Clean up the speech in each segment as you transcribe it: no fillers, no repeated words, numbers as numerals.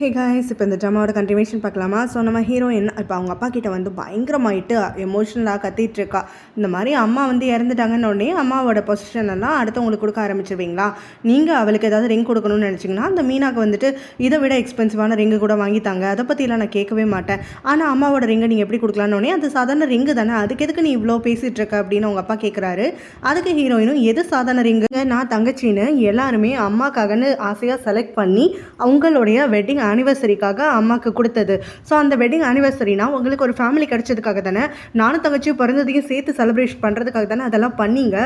Hey guys, இப்போ இந்த ட்ராமாவோட continuation பார்க்கலாமா? ஸோ நம்ம ஹீரோயின் இப்போ அவங்க அப்பா கிட்ட வந்து பயங்கரமாயிட்டு எமோஷனலாக கத்திட்டு இருக்கா. இந்த மாதிரி அம்மா வந்து இறந்துட்டாங்கன்னு உடனே அம்மாவோட பொசிஷன் எல்லாம் அடுத்தவங்களுக்கு கொடுக்க ஆரம்பிச்சிருவீங்களா? நீங்கள் அவளுக்கு ஏதாவது ரிங் கொடுக்கணும்னு நினச்சிங்கன்னா அந்த மீனாக்கு வந்துட்டு இதை விட எக்ஸ்பென்சிவான ரிங்கு கூட வாங்கித்தாங்க, அதை பற்றிலாம் நான் கேட்கவே மாட்டேன். ஆனால் அம்மாவோட ரிங்கை நீங்கள் எப்படி கொடுக்கலான்னு உடனே அது சாதாரண ரிங்கு தானே, அதுக்கு எதுக்கு நீ இவ்வளோ பேசிகிட்டு இருக்க அப்படின்னு அவங்க அப்பா கேட்குறாரு. அதுக்கு ஹீரோயினும் எது சாதாரண ரிங்கு, நான் தங்கச்சின்னு எல்லாருமே அம்மாக்காகன்னு ஆசையாக செலக்ட் பண்ணி அவங்களுடைய வெட்டிங் ஆனிவர்சரிக்காக அம்மாவுக்கு கொடுத்தது. ஸோ அந்த வெட்டிங் ஆனிவர்சரினா உங்களுக்கு ஒரு ஃபேமிலி கிடைச்சதுக்காக தானே, நானும் தங்கச்சியும் பிறந்ததையும் சேர்த்து செலிப்ரேஷன் பண்ணுறதுக்காக தானே அதெல்லாம் பண்ணீங்க.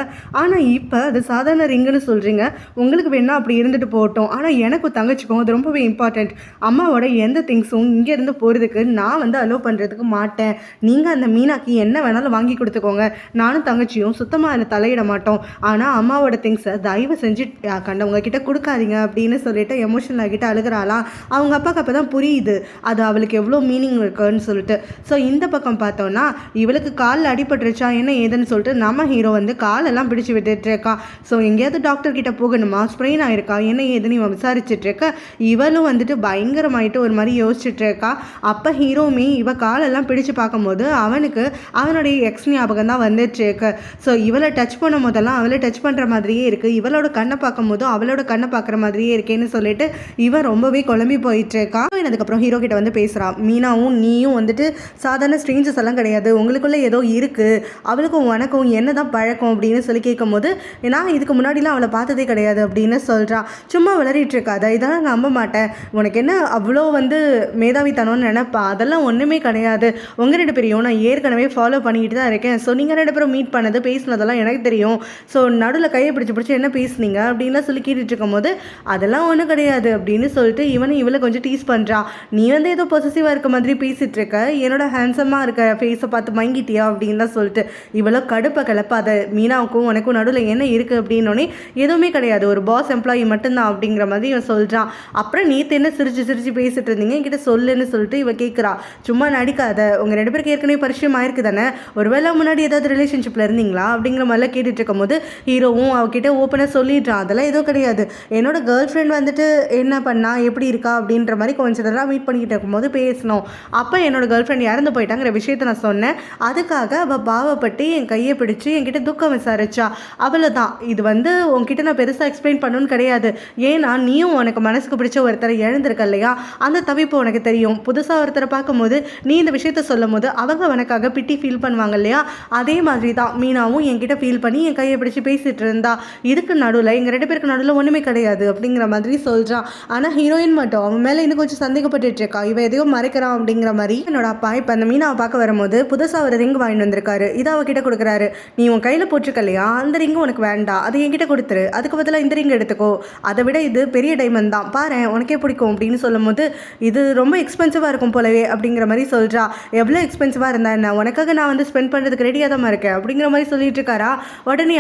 ஆனால் இப்போ அது சாதாரண ரிங்குன்னு சொல்கிறீங்க. உங்களுக்கு வேணா அப்படி இருந்துட்டு போகட்டும், ஆனால் எனக்கும் தங்கச்சிக்கும் அது ரொம்பவே இம்பார்ட்டண்ட். அம்மாவோட எந்த திங்ஸும் இங்கேருந்து போகிறதுக்கு நான் வந்து அலோவ் பண்ணுறதுக்கு மாட்டேன். நீங்கள் அந்த மீனாக்கு என்ன வேணாலும் வாங்கி கொடுத்துக்கோங்க, நானும் தங்கச்சியும் சுத்தமாக அதில் தலையிட மாட்டோம். ஆனால் அம்மாவோட திங்ஸை தயவு செஞ்சு கண்டவங்க கிட்ட கொடுக்காதீங்க அப்படின்னு சொல்லிட்டு எமோஷனல் ஆகிட்டு அழுகிறாளாம். அவங்க அப்பாவுக்கு அப்போ தான் புரியுது அது அவளுக்கு எவ்வளோ மீனிங் இருக்குன்னு சொல்லிட்டு. ஸோ இந்த பக்கம் பார்த்தோன்னா இவளுக்கு காலில் அடிபட்டுருச்சா என்ன ஏதுன்னு சொல்லிட்டு நம்ம ஹீரோ வந்து காலெல்லாம் பிடிச்சி விட்டுட்டு இருக்கான். ஸோ எங்கேயாவது டாக்டர் கிட்ட போகணுமா, ஸ்ப்ரெயின் ஆயிருக்கா என்ன ஏதுன்னு இவன் விசாரிச்சுட்டு இருக்க. இவளும் வந்துட்டு பயங்கரமாயிட்டு ஒரு மாதிரி யோசிச்சுட்டு இருக்கா. அப்போ ஹீரோமே இவ காலெல்லாம் பிடிச்சு பார்க்கும்போது அவனுக்கு அவனுடைய எக்ஸ் ஞாபகம் தான் வந்துட்டு இருக்கு. ஸோ இவளை டச் பண்ணும் போதெல்லாம் அவளை டச் பண்ணுற மாதிரியே இருக்குது, இவளோட கண்ணை பார்க்கும் போதும் அவளோட கண்ணை பார்க்குற மாதிரியே இருக்கேன்னு சொல்லிட்டு இவன் ரொம்பவே குழம்பி போயிட்டு இருக்கா. அதுக்கப்புறம் ஹீரோ கிட்ட வந்து பேசுகிறான், மீனாவும் நீயும் வந்துட்டு சாதாரண ஸ்ட்ரேஞ்சர்ஸ் எல்லாம் கிடையாது, உங்களுக்குள்ளே ஏதோ இருக்குது, அவளுக்கும் உனக்கும் என்னதான் பழக்கம் அப்படின்னு சொல்லி கேட்கும் போது நான் இதுக்கு முன்னாடிலாம் அவளை பார்த்ததே கிடையாது அப்படின்னு சொல்கிறான். சும்மா விளறிட்டு இருக்காத, இதெல்லாம் நம்ப மாட்டேன், உனக்கு என்ன அவ்வளோ வந்து மேதாவித்தனம்னு நினைப்பா, அதெல்லாம் ஒன்றுமே கிடையாது. உங்கள் ரெண்டு பேரையும் நான் ஏற்கனவே ஃபாலோ பண்ணிக்கிட்டு தான் இருக்கேன். ஸோ நீங்கள் ரெண்டு பேரும் மீட் பண்ணது பேசினதெல்லாம் எனக்கு தெரியும். ஸோ நடுவில் கையை பிடிச்சி என்ன பேசுனீங்க அப்படின்லாம் சொல்லி கேட்டுட்டு இருக்கும் போது அதெல்லாம் ஒன்றும் கிடையாது அப்படின்னு சொல்லிட்டு இவளை கொஞ்சம் டீஸ் பண்ணுறான். நீ வந்து ஏதோ பொசசிவாக இருக்க மாதிரி பேசிகிட்டு இருக்க, என்னோட ஹேண்ட்ஸமாக இருக்க ஃபேஸை பார்த்து மங்கிட்டியா அப்படின்லாம் சொல்லிட்டு இவ்வளோ கடுப்பை கிளப்பாத, மீனாவுக்கும் உனக்கும் நடுவில் என்ன இருக்குது அப்படின்னோடனே எதுவுமே கிடையாது, ஒரு பாஸ் எம்ப்ளாயி மட்டும்தான் அப்படிங்கிற மாதிரி இவன் சொல்கிறான். அப்புறம் நேற்று என்ன சிரிச்சு பேசிட்டு இருந்தீங்க என்கிட்ட சொல்லுன்னு சொல்லிட்டு இவன் கேட்குறா. சும்மா நடிக்காத, உங்கள் ரெண்டு பேருக்கு ஏற்கனவே பரிச்சயம் ஆயிருக்கு தானே, ஒருவேளை முன்னாடி ஏதாவது ரிலேஷன்ஷிப்பில் இருந்தீங்களா அப்படிங்கிற மாதிரிலாம் கேட்டுட்டு இருக்கும் போது ஹீரோவும் அவகிட்ட ஓப்பனாக சொல்லிடுறான், அதெல்லாம் எதுவும் கிடையாது, என்னோட கேர்ள் ஃப்ரெண்ட் வந்துட்டு என்ன பண்ணா எப்படி இருக்கா அப்படின்ற மாதிரி கொஞ்சம் நேரம் மீட் பண்ணிக்கிட்டு இருக்கும்போது பேசணும். அப்போ என்னோட கேர்ள் ஃப்ரெண்ட் இறந்து போயிட்டாங்கிற விஷயத்த நான் சொன்னேன், அதுக்காக அவள் பாவப்பட்டு என் கையை பிடிச்சி என்கிட்ட துக்கம் விசாரிச்சா, அவ்வளோதான். இது வந்து உன்கிட்ட நான் பெருசாக எக்ஸ்பிளைன் பண்ணணும்னு கிடையாது. ஏன்னா நீயும் உனக்கு மனசுக்கு பிடிச்ச ஒருத்தரை இழந்திருக்க இல்லையா, அந்த தவிப்பு உனக்கு தெரியும். புதுசாக ஒருத்தரை பார்க்கும்போது நீ இந்த விஷயத்த சொல்லும் போது அவங்க உனக்காக பிட்டி ஃபீல் பண்ணுவாங்க இல்லையா, அதே மாதிரி தான் மீனாவும் என்கிட்ட ஃபீல் பண்ணி என் கையை பிடிச்சி பேசிகிட்டு இருந்தா. இதுக்கு நடுவில் எங்கள் ரெண்டு பேருக்கு நடுவில் ஒன்றுமே கிடையாது அப்படிங்கிற மாதிரி சொல்கிறான். ஆனால் ஹீரோயின் மட்டும் அவன் மேலே இன்னும் கொஞ்சம் சந்தேகப்பட்டு இருக்கா, இவ எதையோ மறைக்கிறான் அப்படிங்கிற மாதிரி. என்னோட அப்பா இப்போ அந்த மீனாவை பார்க்க வரும்போது புதுசாக ஒரு ரிங் வாங்கிட்டு வந்திருக்காரு, இதை அவகிட்ட கொடுக்குறாரு. நீ உன் கையில் போட்டிருக்க இல்லையா, அந்த ரிங்கு உனக்கு வேண்டாம், அதை என்கிட்ட கொடுத்துரு, அதுக்கு பதிலாக இந்த ரிங் எடுத்துக்கோ, அதை விட இது பெரிய டைமண்ட் தான் பாரு, உனக்கே பிடிக்கும் அப்படின்னு சொல்லும் போது இது ரொம்ப எக்ஸ்பென்சிவாக இருக்கும் போலவே அப்படிங்கிற மாதிரி சொல்கிறா. எவ்வளோ எக்ஸ்பென்சிவாக இருந்தா என்ன, உனக்காக நான் வந்து ஸ்பெண்ட் பண்ணுறதுக்கு ரெடியாக தான் இருக்கேன் அப்படிங்கிற மாதிரி சொல்லிட்டு இருக்காரா. உடனே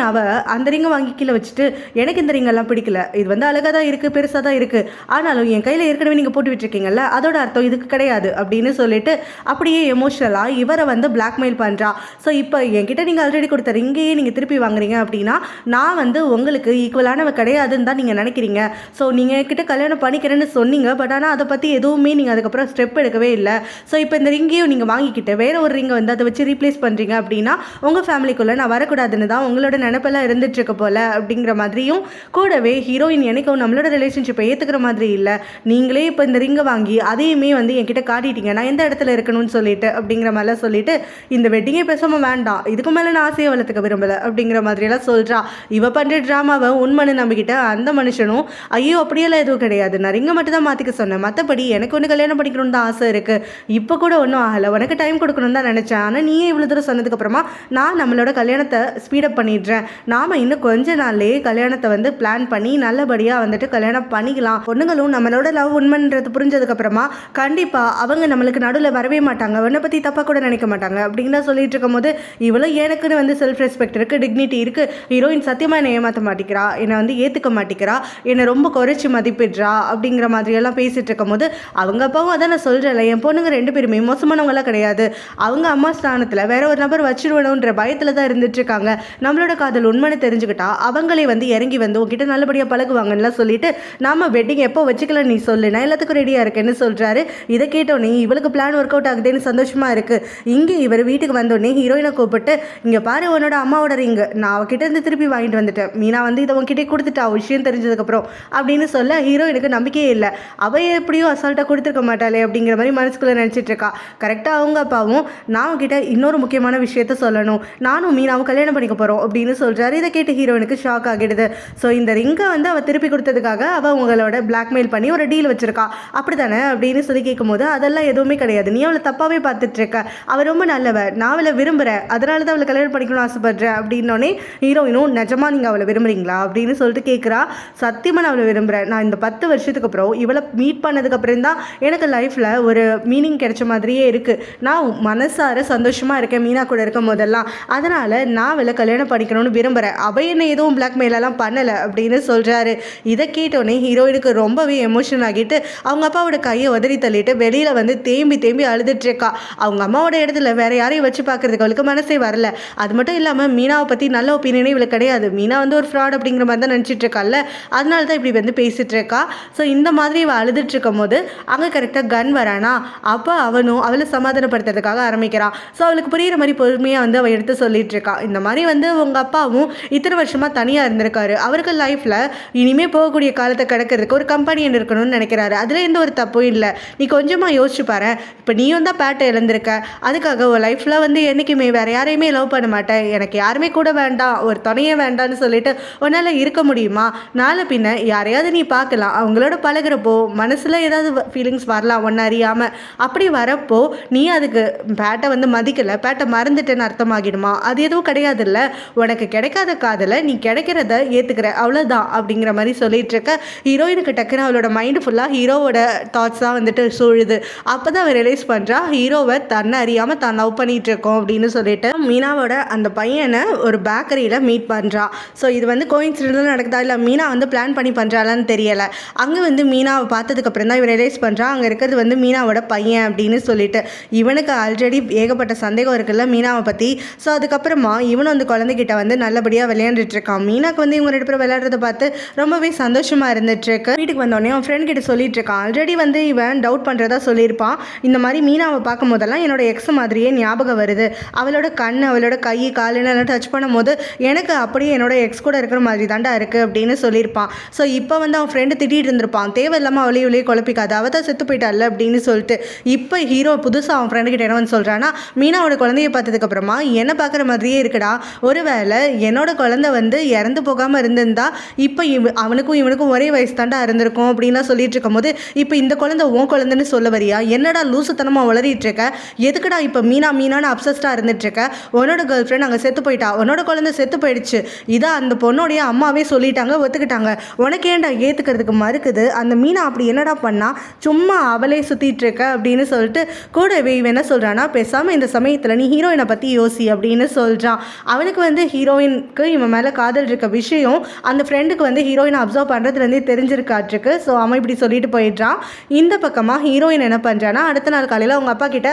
அந்த ரிங்கை வாங்கி கீழே வச்சுட்டு எனக்கு இந்த ரிங்கெல்லாம் பிடிக்கல, இது வந்து அழகாக தான் இருக்குது, பெருசாக தான் இருக்குது, ஆனாலும் என் கையில் ஏற்கனவே நீங்கள் போட்டு விட்டுருக்கீங்கல்ல, அதோட அர்த்தம் இதுக்கு கிடையாது அப்படின்னு சொல்லிட்டு அப்படியே எமோஷனலாக இவரை வந்து பிளாக்மெயில் பண்ணுறா. ஸோ இப்போ என்கிட்ட நீங்கள் ஆல்ரெடி கொடுத்த ரிங்கையே நீங்கள் திருப்பி வாங்குறீங்க அப்படின்னா நான் வந்து உங்களுக்கு ஈக்குவலானவ கிடையாதுன்னு தான் நீங்கள் நினைக்கிறீங்க. ஸோ நீங்கள் என்கிட்ட கல்யாணம் பண்ணிக்கிறேன்னு சொன்னீங்க, பட் ஆனால் அதை பற்றி எதுவுமே நீங்கள் அதுக்கப்புறம் ஸ்டெப் எடுக்கவே இல்லை. ஸோ இப்போ இந்த ரிங்கையும் நீங்கள் வாங்கிக்கிட்டு வேற ஒரு ரிங்கை வந்து அதை வச்சு ரீப்ளேஸ் பண்ணுறீங்க அப்படின்னா உங்கள் ஃபேமிலிக்குள்ளே நான் வரக்கூடாதுன்னு தான் உங்களோட நினைப்பெல்லாம் இருந்துட்டு இருக்க போல அப்படிங்கிற மாதிரியும். கூடவே ஹீரோயின் எனக்கும் நம்மளோட ரிலேஷன்ஷிப்பை ஏற்றுக்கிற மாதிரி இல்லை, நீங்களே இப்போ இந்த ரிங்கை வாங்கி அதையுமே வந்து என்கிட்ட காட்டிட்டீங்க நான் எந்த இடத்துல இருக்கணும்னு சொல்லிட்டு அப்படிங்கிற மாதிரிலாம் சொல்லிட்டு இந்த வெட்டிங்கே பேசாமல் வேண்டாம், இதுக்கு மேலே நான் ஆசையை வளர்த்துக்க விரும்பலை அப்படிங்கிற மாதிரியெல்லாம் சொல்கிறா. இவ பண்ணுற ட்ராமாவை உண்மைன்னு நம்பிக்கிட்ட அந்த மனுஷனும் ஐயோ அப்படியெல்லாம் எதுவும் கிடையாது, நான் ரிங்கை மட்டும் தான் மாற்றிக்க சொன்னேன், மற்றபடி எனக்கு ஒன்று கல்யாணம் பண்ணிக்கணும்னு தான் ஆசை இருக்குது, இப்போ கூட ஒன்றும் ஆகலை, உனக்கு டைம் கொடுக்கணும்னு தான் நினச்சேன், ஆனால் நீயே இவ்வளோ தூரம் சொன்னதுக்கப்புறமா நான் நம்மளோட கல்யாணத்தை ஸ்பீடப் பண்ணிடுறேன், நாம் இன்னும் கொஞ்ச நாள்லேயே கல்யாணத்தை வந்து பிளான் பண்ணி நல்லபடியாக வந்துட்டு கல்யாணம் பண்ணிக்கலாம், பொண்ணுங்களும் நம்மளோட லவ் உண்மைன்றது புரிஞ்சதுக்கப்புறமா கண்டிப்பாக அவங்க நம்மளுக்கு நடுவில் வரவே மாட்டாங்க, உன்னை பற்றி தப்பாக கூட நினைக்க மாட்டாங்க அப்படின்னு சொல்லிட்டு இருக்கும் போது இவ்வளோ எனக்குன்னு வந்து செல்ஃப் ரெஸ்பெக்ட் இருக்குது, டிக்னிட்டி இருக்குது, ஹீரோயின் சத்தியமாக என்னை ஏமாற்ற மாட்டேங்கிறா, என்னை வந்து ஏற்றுக்க மாட்டேங்கிறா, என்னை ரொம்ப குறைச்சி மதிப்பிடுறா அப்படிங்கிற மாதிரியெல்லாம் பேசிகிட்டு இருக்கும் போது அவங்க அப்பாவும் அதான் நான் சொல்கிறேன்ல, என் பொண்ணுங்க ரெண்டு பேருமே மோசமானவங்களாம் கிடையாது, அவங்க அம்மா ஸ்தானத்தில் வேற ஒரு நபர் வச்சிருவணுன்ற பயத்தில் தான் இருந்துட்டு இருக்காங்க, நம்மளோட காதல் உண்மைன்னு தெரிஞ்சுக்கிட்டா அவங்களே வந்து இறங்கி வந்து உங்ககிட்ட நல்லபடியாக பழகுவாங்கன்னு சொல்லிட்டு நாம வெட்டிங் எப்போ வச்சுக்கல நீ சொல்லு, நான் நான் எல்லாத்துக்கும் ரெடியாக இருக்கேன்னு சொல்கிறாரு. இதை கேட்டோன்னே இவளுக்கு பிளான் ஒர்க் அவுட் ஆகுதுன்னு சந்தோஷமாக இருக்குது. இங்கே இவர் வீட்டுக்கு வந்தோடனே ஹீரோயினை கூப்பிட்டு, இங்கே பாரு உன்னோட அம்மாவோட ரிங்கு நான் அவகிட்ட இருந்து திருப்பி வாங்கிட்டு வந்துட்டேன். மீனா வந்து இதை உங்ககிட்டே கொடுத்துட்டா விஷயம் தெரிஞ்சதுக்கப்புறம் அப்படின்னு சொல்ல ஹீரோயினுக்கு நம்பிக்கையே இல்லை. அவள் எப்படியும் அசால்ட்டாக கொடுத்துருக்க மாட்டாளே அப்படிங்கிற மாதிரி மனசுக்குள்ளே நினச்சிட்டு இருக்கா. கரெக்டாக அவங்க அப்பாவும் நான் அவகிட்ட இன்னொரு முக்கியமான விஷயத்த சொல்லணும், நானும் மீனாவும் கல்யாணம் பண்ணிக்க போகிறோம் அப்படின்னு சொல்கிறாரு. இதை கேட்டு ஹீரோயினுக்கு ஷாக் ஆகிடுது. ஸோ இந்த ரிங்கை வந்து அவள் திருப்பி கொடுத்ததுக்காக அவள் உங்களோட பிளாக்மெயில் பண்ணி ஒரு டீல் வச்சிருக்கா அப்படி தானே அப்படின்னு சொல்லி கேட்கும்போது, அதெல்லாம் எதுவுமே கிடையாது, நீ அவளை தப்பாகவே பார்த்துட்டு இருக்க, அவள் ரொம்ப நல்லவ, நான் அவளை விரும்புகிறேன், அதனால தான் அவளை கல்யாணம் பண்ணிக்கணும்னு ஆசைப்படுறேன் அப்படின்னோடனே ஹீரோயினும் நிஜமா நீங்கள் அவளை விரும்புறீங்களா அப்படின்னு சொல்லிட்டு கேட்குறா. சத்தியமாக நான் அவளை விரும்புகிறேன், நான் இந்த 10 வருஷத்துக்கு அப்புறம் இவளை மீட் பண்ணதுக்கப்புறம் தான் எனக்கு லைஃப்பில் ஒரு மீனிங் கிடைச்ச மாதிரியே இருக்குது. நான் மனசார சந்தோஷமாக இருக்கேன் மீனா கூட இருக்கும் போதெல்லாம், அதனால் நான் அவளை கல்யாணம் பண்ணிக்கணும்னு விரும்புகிறேன், அவள் என்ன எதுவும் பிளாக்மெயிலெல்லாம் பண்ணலை அப்படின்னு சொல்கிறாரு. இதை கேட்டோன்னே ஹீரோயினுக்கு ரொம்பவே எமோஷன் ஆகிட்டு அவங்க அப்பாவோட கையை உதறி தள்ளிட்டு வெளியில் வந்து தேம்பி தேம்பி அழுதுட்டுருக்கா. அவங்க அம்மாவோட இடத்துல வேறு யாரையும் வச்சு பார்க்குறதுக்கு அவளுக்கு மனசே வரல. அது மட்டும் இல்லாமல் மீனாவை பற்றி நல்ல ஒப்பீனியனே இவளுக்கு கிடையாது. மீனா வந்து ஒரு ஃப்ராட் அப்படிங்கிற மாதிரி தான் நினச்சிட்டு இருக்கால, அதனால தான் இப்படி வந்து பேசிகிட்டு இருக்கா. ஸோ இந்த மாதிரி இவள் அழுதுட்டு இருக்கும் போது அங்கே கரெக்டாக கன் வரானா, அப்போ அவனும் அவளை சமாதானப்படுத்துறதுக்காக ஆரம்பிக்கிறான். ஸோ அவளுக்கு புரிகிற மாதிரி பொறுமையாக வந்து அவள் எடுத்து சொல்லிட்டு இருக்கா. இந்த மாதிரி வந்து உங்கள் அப்பாவும் இத்தனை வருஷமாக தனியாக இருந்திருக்காரு, அவருக்கு லைஃப்பில் இனிமேல் போகக்கூடிய காலத்தை கிடக்கிறதுக்கு ஒரு கம்பெனியன் இருக்கணும்னு நினைக்கிறாரு, அதில் எந்த ஒரு தப்பும் இல்லை. நீ கொஞ்சமாக யோசிச்சு பாரு, இப்போ நீயும் தான் பேட்டை இழந்திருக்க, அதுக்காக ஒரு லைஃப்பில் வந்து என்றைக்குமே வேறு யாரையுமே லவ் பண்ண மாட்டேன், எனக்கு யாருமே கூட வேண்டாம், ஒரு துணையே வேண்டாம்னு சொல்லிட்டு உன்னால் இருக்க முடியுமா? நாளை பின்ன யாரையாவது நீ பார்க்கலாம், அவங்களோட பழகிறப்போ மனசில் ஏதாவது ஃபீலிங்ஸ் வரலாம் ஒன்று அறியாமல். அப்படி வரப்போ நீ அதுக்கு பேட்டை வந்து மதிக்கலை, பேட்டை மறந்துட்டேன்னு அர்த்தமாகிடுமா? அது எதுவும் கிடையாதுல்ல, உனக்கு கிடைக்காத காதலை நீ கிடைக்கிறத ஏற்றுக்கிற, அவ்வளோதான் அப்படிங்கிற மாதிரி சொல்லிட்டு இருக்க. ஹீரோயினுக்கு டக்குன்னு அவளோட மைண்டு ஃபுல்லாக ஹீரோவோட தாட்ஸ் தான் வந்துட்டு சூழுது. அப்போ தான் அவள் ரியலைஸ் பண்ணுறா ஹீரோவை தன்னை அறியாமல் தான் லவ் பண்ணிகிட்டு இருக்கோம் அப்படின்னு சொல்லிட்டு மீனாவோட அந்த பையனை ஒரு பேக்கரியில் மீட் பண்ணுறா. ஸோ இது வந்து கோயின்சிடென்ட்ல நடக்குதா இல்லை மீனா வந்து பிளான் பண்ணி பண்ணுறாளான்னு தெரியலை. அங்கே வந்து மீனாவை பார்த்ததுக்கப்புறம் தான் இவன் ரியலைஸ் பண்ணுறா அங்கே இருக்கிறது வந்து மீனாவோட பையன் அப்படின்னு சொல்லிட்டு. இவனுக்கு ஆல்ரெடி ஏகப்பட்ட சந்தேகம் இருக்குல்ல மீனாவை பற்றி. ஸோ அதுக்கப்புறமா இவனும் அந்த குழந்தைகிட்ட வந்து நல்லபடியாக விளையாண்டுட்டு இருக்கான். மீனாக்கு வந்து இவங்க 2 பேரும் விளையாடுறத பார்த்து ரொம்பவே சந்தோஷமாக இருந்துட்டுருக்கு. வீட்டுக்கு வந்தோடனே அவன் ஃப்ரெண்ட் கிட்ட சொல்லிட்டு இருக்கான், ஆல்ரெடி வந்து இவன் டவுட் பண்ணுறதா சொல்லியிருப்பான், இந்த மாதிரி மீனாவை பார்க்கும் போதெல்லாம் என்னோட எக்ஸ் மாதிரியே ஞாபகம் வருது, அவளோட கண் அவளோட கை காலெல்லாம் டச் பண்ணும் போது எனக்கு அப்படியே என்னோட எக்ஸ் கூட இருக்கிற மாதிரி தாண்டா இருக்குது அப்படின்னு சொல்லியிருப்பான். ஸோ இப்போ வந்து அவன் ஃப்ரெண்டு திட்டிகிட்டு இருந்திருப்பான், தேவையில்லாமல் அவளையும் இவளையே குழப்பிக்காது, அவள் தான் செத்து போயிட்டாள் அப்படின்னு சொல்லிட்டு. இப்போ ஹீரோ புதுசாக அவன் ஃப்ரெண்டு கிட்ட என்ன வந்து சொல்கிறான்னா, மீனாவோட குழந்தைய பார்த்ததுக்கப்புறமா என்ன பார்க்குற மாதிரியே இருக்குடா, ஒருவேளை என்னோட குழந்தை வந்து இறந்து போகாமல் இருந்திருந்தா இப்போ அவனுக்கும் இவனுக்கும் ஒரே வயசு தாண்டா இருந்திருக்கும் அப்படின்லாம் சொல்லிட்டு இருக்கும்போது, இப்போ இந்த குழந்தை உன் குழந்தைன்னு சொல்ல வரியா, என்னடா லூசுத்தனமாக வளரிட்டு இருக்க, எதுக்குடா இப்போ மீனான்னு அப்சஸ்டாக இருந்துட்டு இருக்க, உன்னோட கேர்ள் ஃப்ரெண்ட் அங்கே செத்து போயிட்டா, உன்னோட குழந்தை செத்து போயிடுச்சு, இதை அந்த பொண்ணோடைய அம்மாவே சொல்லிட்டாங்க, ஒத்துக்கிட்டாங்க, உனக்கு ஏன்டா ஏற்றுக்கிறதுக்கு மறுக்குது, அந்த மீனா அப்படி என்னடா பண்ணா, சும்மா அவளே சுற்றிட்டு இருக்க அப்படின்னு சொல்லிட்டு கூடவே இவன் என்ன சொல்கிறான்னா, பேசாமல் இந்த சமயத்தில் நீ ஹீரோயினை பற்றி யோசி அப்படின்னு சொல்கிறான். அவனுக்கு வந்து ஹீரோயினுக்கு இவன் மேலே காதல் இருக்க விஷயம் அந்த ஃப்ரெண்டுக்கு வந்து ஹீரோயினை அப்சர்வ் பண்ணுறதுலேருந்தே தெரிஞ்சிருக்காட்டிருக்கு. ஸோ அவன் இப்படி சொல்லிட்டு போயிடுறான். இந்த பக்கமாக ஹீரோயின் என்ன பண்ணுறான்னா, அடுத்த நாள் காலையில் அவங்க அப்பா கிட்ட,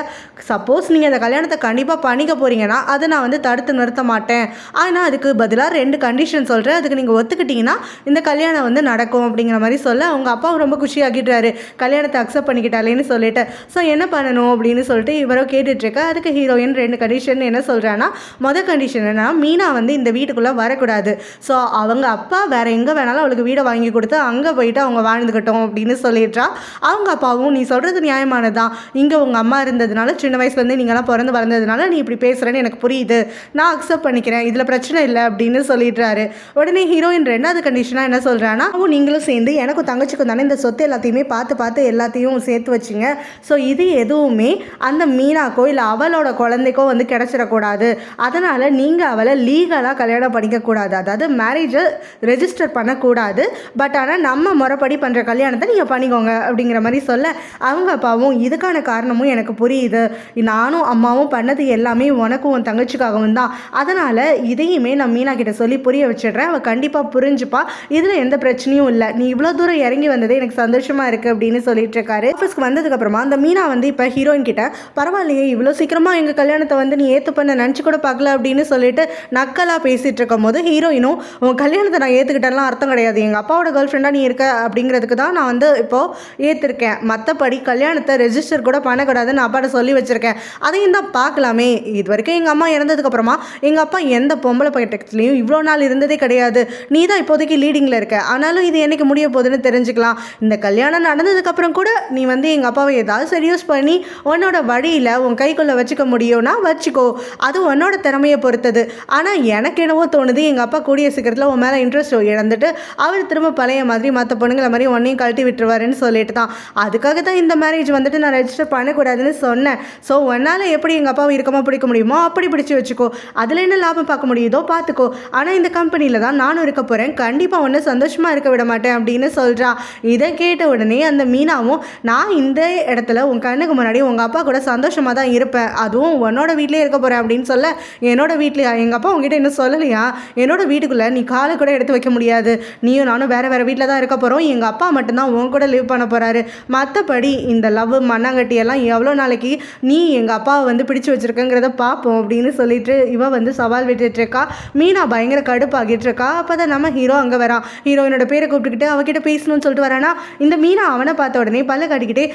சப்போஸ் நீங்கள் அந்த கல்யாணத்தை கண்டிப்பாக பண்ணிக்க போகிறீங்கன்னா அதை நான் வந்து தடுத்து நிறுத்த மாட்டேன், ஆனால் அதுக்கு பதிலாக 2 கண்டிஷன் சொல்கிறேன், அதுக்கு நீங்கள் ஒத்துக்கிட்டிங்கன்னா இந்த கல்யாணம் வந்து நடக்கும் அப்படிங்கிற மாதிரி சொல்ல அவங்க அப்பாவும் ரொம்ப குஷியாகிட்டாரு, கல்யாணத்தை அக்செப்ட் பண்ணிக்கிட்டாலேன்னு சொல்லிட்டு. ஸோ என்ன பண்ணணும் அப்படின்னு சொல்லிட்டு இவரோ கேட்டுட்ருக்க. அதுக்கு ஹீரோயின் 2 கண்டிஷன் என்ன சொல்கிறான்னா, மொதல் கண்டிஷன் என்ன, மீனா வந்து இந்த வீட்டுக்குள்ளே வரக்கூடாது, ஸோ அவங்க அப்பா வேறு எங்கே வேணாலும் அவளுக்கு வீடை வாங்கி கொடுத்து அங்கே போயிட்டு அவங்க வாழ்ந்துக்கிட்டோம் அப்படின்னு சொல்லிடுறா. அவங்க அப்பாவும் நீ சொல்கிறது நியாயமானதான், இங்கே உங்கள் அம்மா இருந்ததுனால சின்ன வயசுலேருந்து நீங்களாம் பிறந்து வளர்ந்ததுனால நீ இப்படி பேசுகிறேன்னு எனக்கு புரியுது, நான் அக்செப்ட் பண்ணிக்கிறேன், இதில் பிரச்சனை இல்லை அப்படின்னு சொல்லிடுறாரு. உடனே ஹீரோயின் 2வது கண்டிஷனாக என்ன சொல்கிறான்னா, நீங்களும் சேர்ந்து எனக்கும் தங்கச்சிக்கும் தானே இந்த சொத்து எல்லாத்தையுமே பார்த்து எல்லாத்தையும் சேர்த்து வச்சுங்க, ஸோ இது எதுவுமே அந்த மீனாக்கோ இல்லை அவளோட குழந்தைக்கோ வந்து கிடச்சிடக்கூடாது, அதனால் நீங்கள் அவளை லீகலாக கல்யாணம் பண்ணிக்கக்கூடாது, அதாவது மேரேஜை ரெஜிஸ்டர் பண்ணக்கூடாது, பட் ஆனால் நம்ம முறைப்படி பண்ணுற கல்யாணத்தை நீங்கள் பண்ணிக்கோங்க அப்படிங்கிற மாதிரி சொல்ல அவங்க அப்பாவும் இதுக்கான காரணமும் எனக்கு புரியுது, நானும் அம்மாவும் பண்ணது எல்லாமே உனக்கும் உன் தங்கச்சிக்காகவும் தான், அதனால் இதையுமே நான் மீனா கிட்ட சொல்லி புரிய வச்சிடுறேன், அவள் கண்டிப்பாக புரிஞ்சுப்பா, இதில் எந்த பிரச்சனையும் இல்லை, நீ இவ்வளோ தூரம் இறங்கி வந்ததே எனக்கு சந்தோஷமாக இருக்குது அப்படின்னு சொல்லிட்டு இருக்காரு. ஆஃபீஸ்க்கு வந்ததுக்கப்புறமா அந்த மீனா வந்து இப்போ ஹீரோயின் கிட்ட, பரவாயில்லையே இவ்வளோ சீக்கிரமாக எங்கள் கல்யாணத்தை வந்து நீ ஏற்று பண்ண நினச்சி கூட பார்க்கல அப்படின்னு சொல்லிட்டு நக்கலாக பேசிகிட்டு இருக்கும் போது ஹீரோயினும், உன் கல்யாணத்தை நான் ஏற்றுக்கிட்டேன்லாம் அர்த்தம் கிடையாது, எங்கள் அப்பாவோட கேர்ள் ஃப்ரெண்டாக நீ இருக்க அப்படிங்கிறதுக்கு தான் நான் வந்து இப்போது ஏற்றிருக்கேன். மற்றபடி கல்யாணத்தை ரெஜிஸ்டர் கூட பண்ணக்கூடாதுன்னு அப்பாட்ட சொல்லி வச்சுருக்கேன். அதையும் தான் பார்க்கலாமே. இது வரைக்கும் எங்கள் அம்மா இறந்ததுக்கப்புறமா எங்கள் அப்பா எந்த பொம்பளை பையன்லையும் இவ்வளோ நாள் இருந்ததே கிடையாது. நீ தான் இப்போதைக்கு லீடிங்கில் இருக்க. ஆனாலும் இது என்றைக்கு முடிய போகுதுன்னு தெரிஞ்சுக்கலாம். இந்த கல்யாணம் நடந்ததுக்கப்புறம் கூட நீ வந்து எங்கள் அப்பாவை ஏதாவது சரியூஸ் பண்ணி உன்னோட வழியில் உன் கைக்குள்ளே வச்சுக்க முடியும்னா வச்சுக்கோ. அது உன்னோட திறமையை பொறுத்தது. ஆனால் எனக்கு என்னவோ தோணுது, எங்கள் அப்பா கூடிய சீக்கிரத்தில் உன் மேலே இன்ட்ரெஸ்ட் இழந்துட்டு அவர் திரும்ப பழைய மாதிரி மற்ற பொண்ணுங்களை மாதிரி உன்னையும் கழட்டி விட்டுருவாருன்னு சொல்லிட்டு தான், அதுக்காக தான் இந்த மேரேஜ் வந்துட்டு நான் ரெஜிஸ்டர் பண்ணக்கூடாதுன்னு சொன்னேன். ஸோ உன்னால் எப்படி எங்கள் அப்பாவை இருக்கமாக பிடிக்க முடியுமோ அப்படி பிடிச்சி வச்சுக்கோ. அதில் என்ன லாபம் பார்க்க முடியுதோ பார்த்துக்கோ. ஆனால் இந்த கம்பெனியில் தான் நானும் இருக்க போகிறேன். கண்டிப்பாக ஒன்று சந்தோஷமாக இருக்க விட மாட்டேன் அப்படின்னு சொல்கிறான். இதை கேட்ட உடனே அந்த மீனாவும், நான் இந்த இடத்துல உன் கண்ணுக்கு முன்னாடி உங்கள் அப்பா கூட சந்தோஷமாக தான் இருப்பேன், அதுவும் உன்னோட வீட்டிலே இருக்க போகிறேன் அப்படின்னு சொல்ல, என்னோட வீட்லையா? எங்கள் அப்பா உங்ககிட்ட இன்னும் சொல்லலையா? என்னோட வீட்டுக்குள்ளே நீ காலை கூட எடுத்து வைக்க முடியாது. நீயும் நானும் வேறு வேறு வீட்டில் தான் இருக்க போகிறோம். எங்கள் அப்பா மட்டும்தான் உன் கூட லிவ் பண்ண போகிறாரு. மற்றபடி இந்த லவ் மண்ணாங்கட்டியெல்லாம் எவ்வளோ நாளைக்கு நீ எங்கள் அப்பாவை வந்து பிடிச்சி வச்சுருக்கங்கிறத பார்ப்போம் அப்படின்னு சொல்லிட்டு இவ வந்து சவால் விட்டுட்ருக்கா. மீனா பயங்கர கடுப்பாகிட்டு இருக்கா. அப்போ தான் நம்ம ஹீரோ அங்கே வரான். ஹீரோயினோட பேரை கூப்பிட்டுக்கிட்டு அவகிட்ட பேசணும்னு சொல்லிட்டு வரானா. இந்த மீனா அவனை பார்த்த உடனே பல்ல காட்டிக்கிட்டே,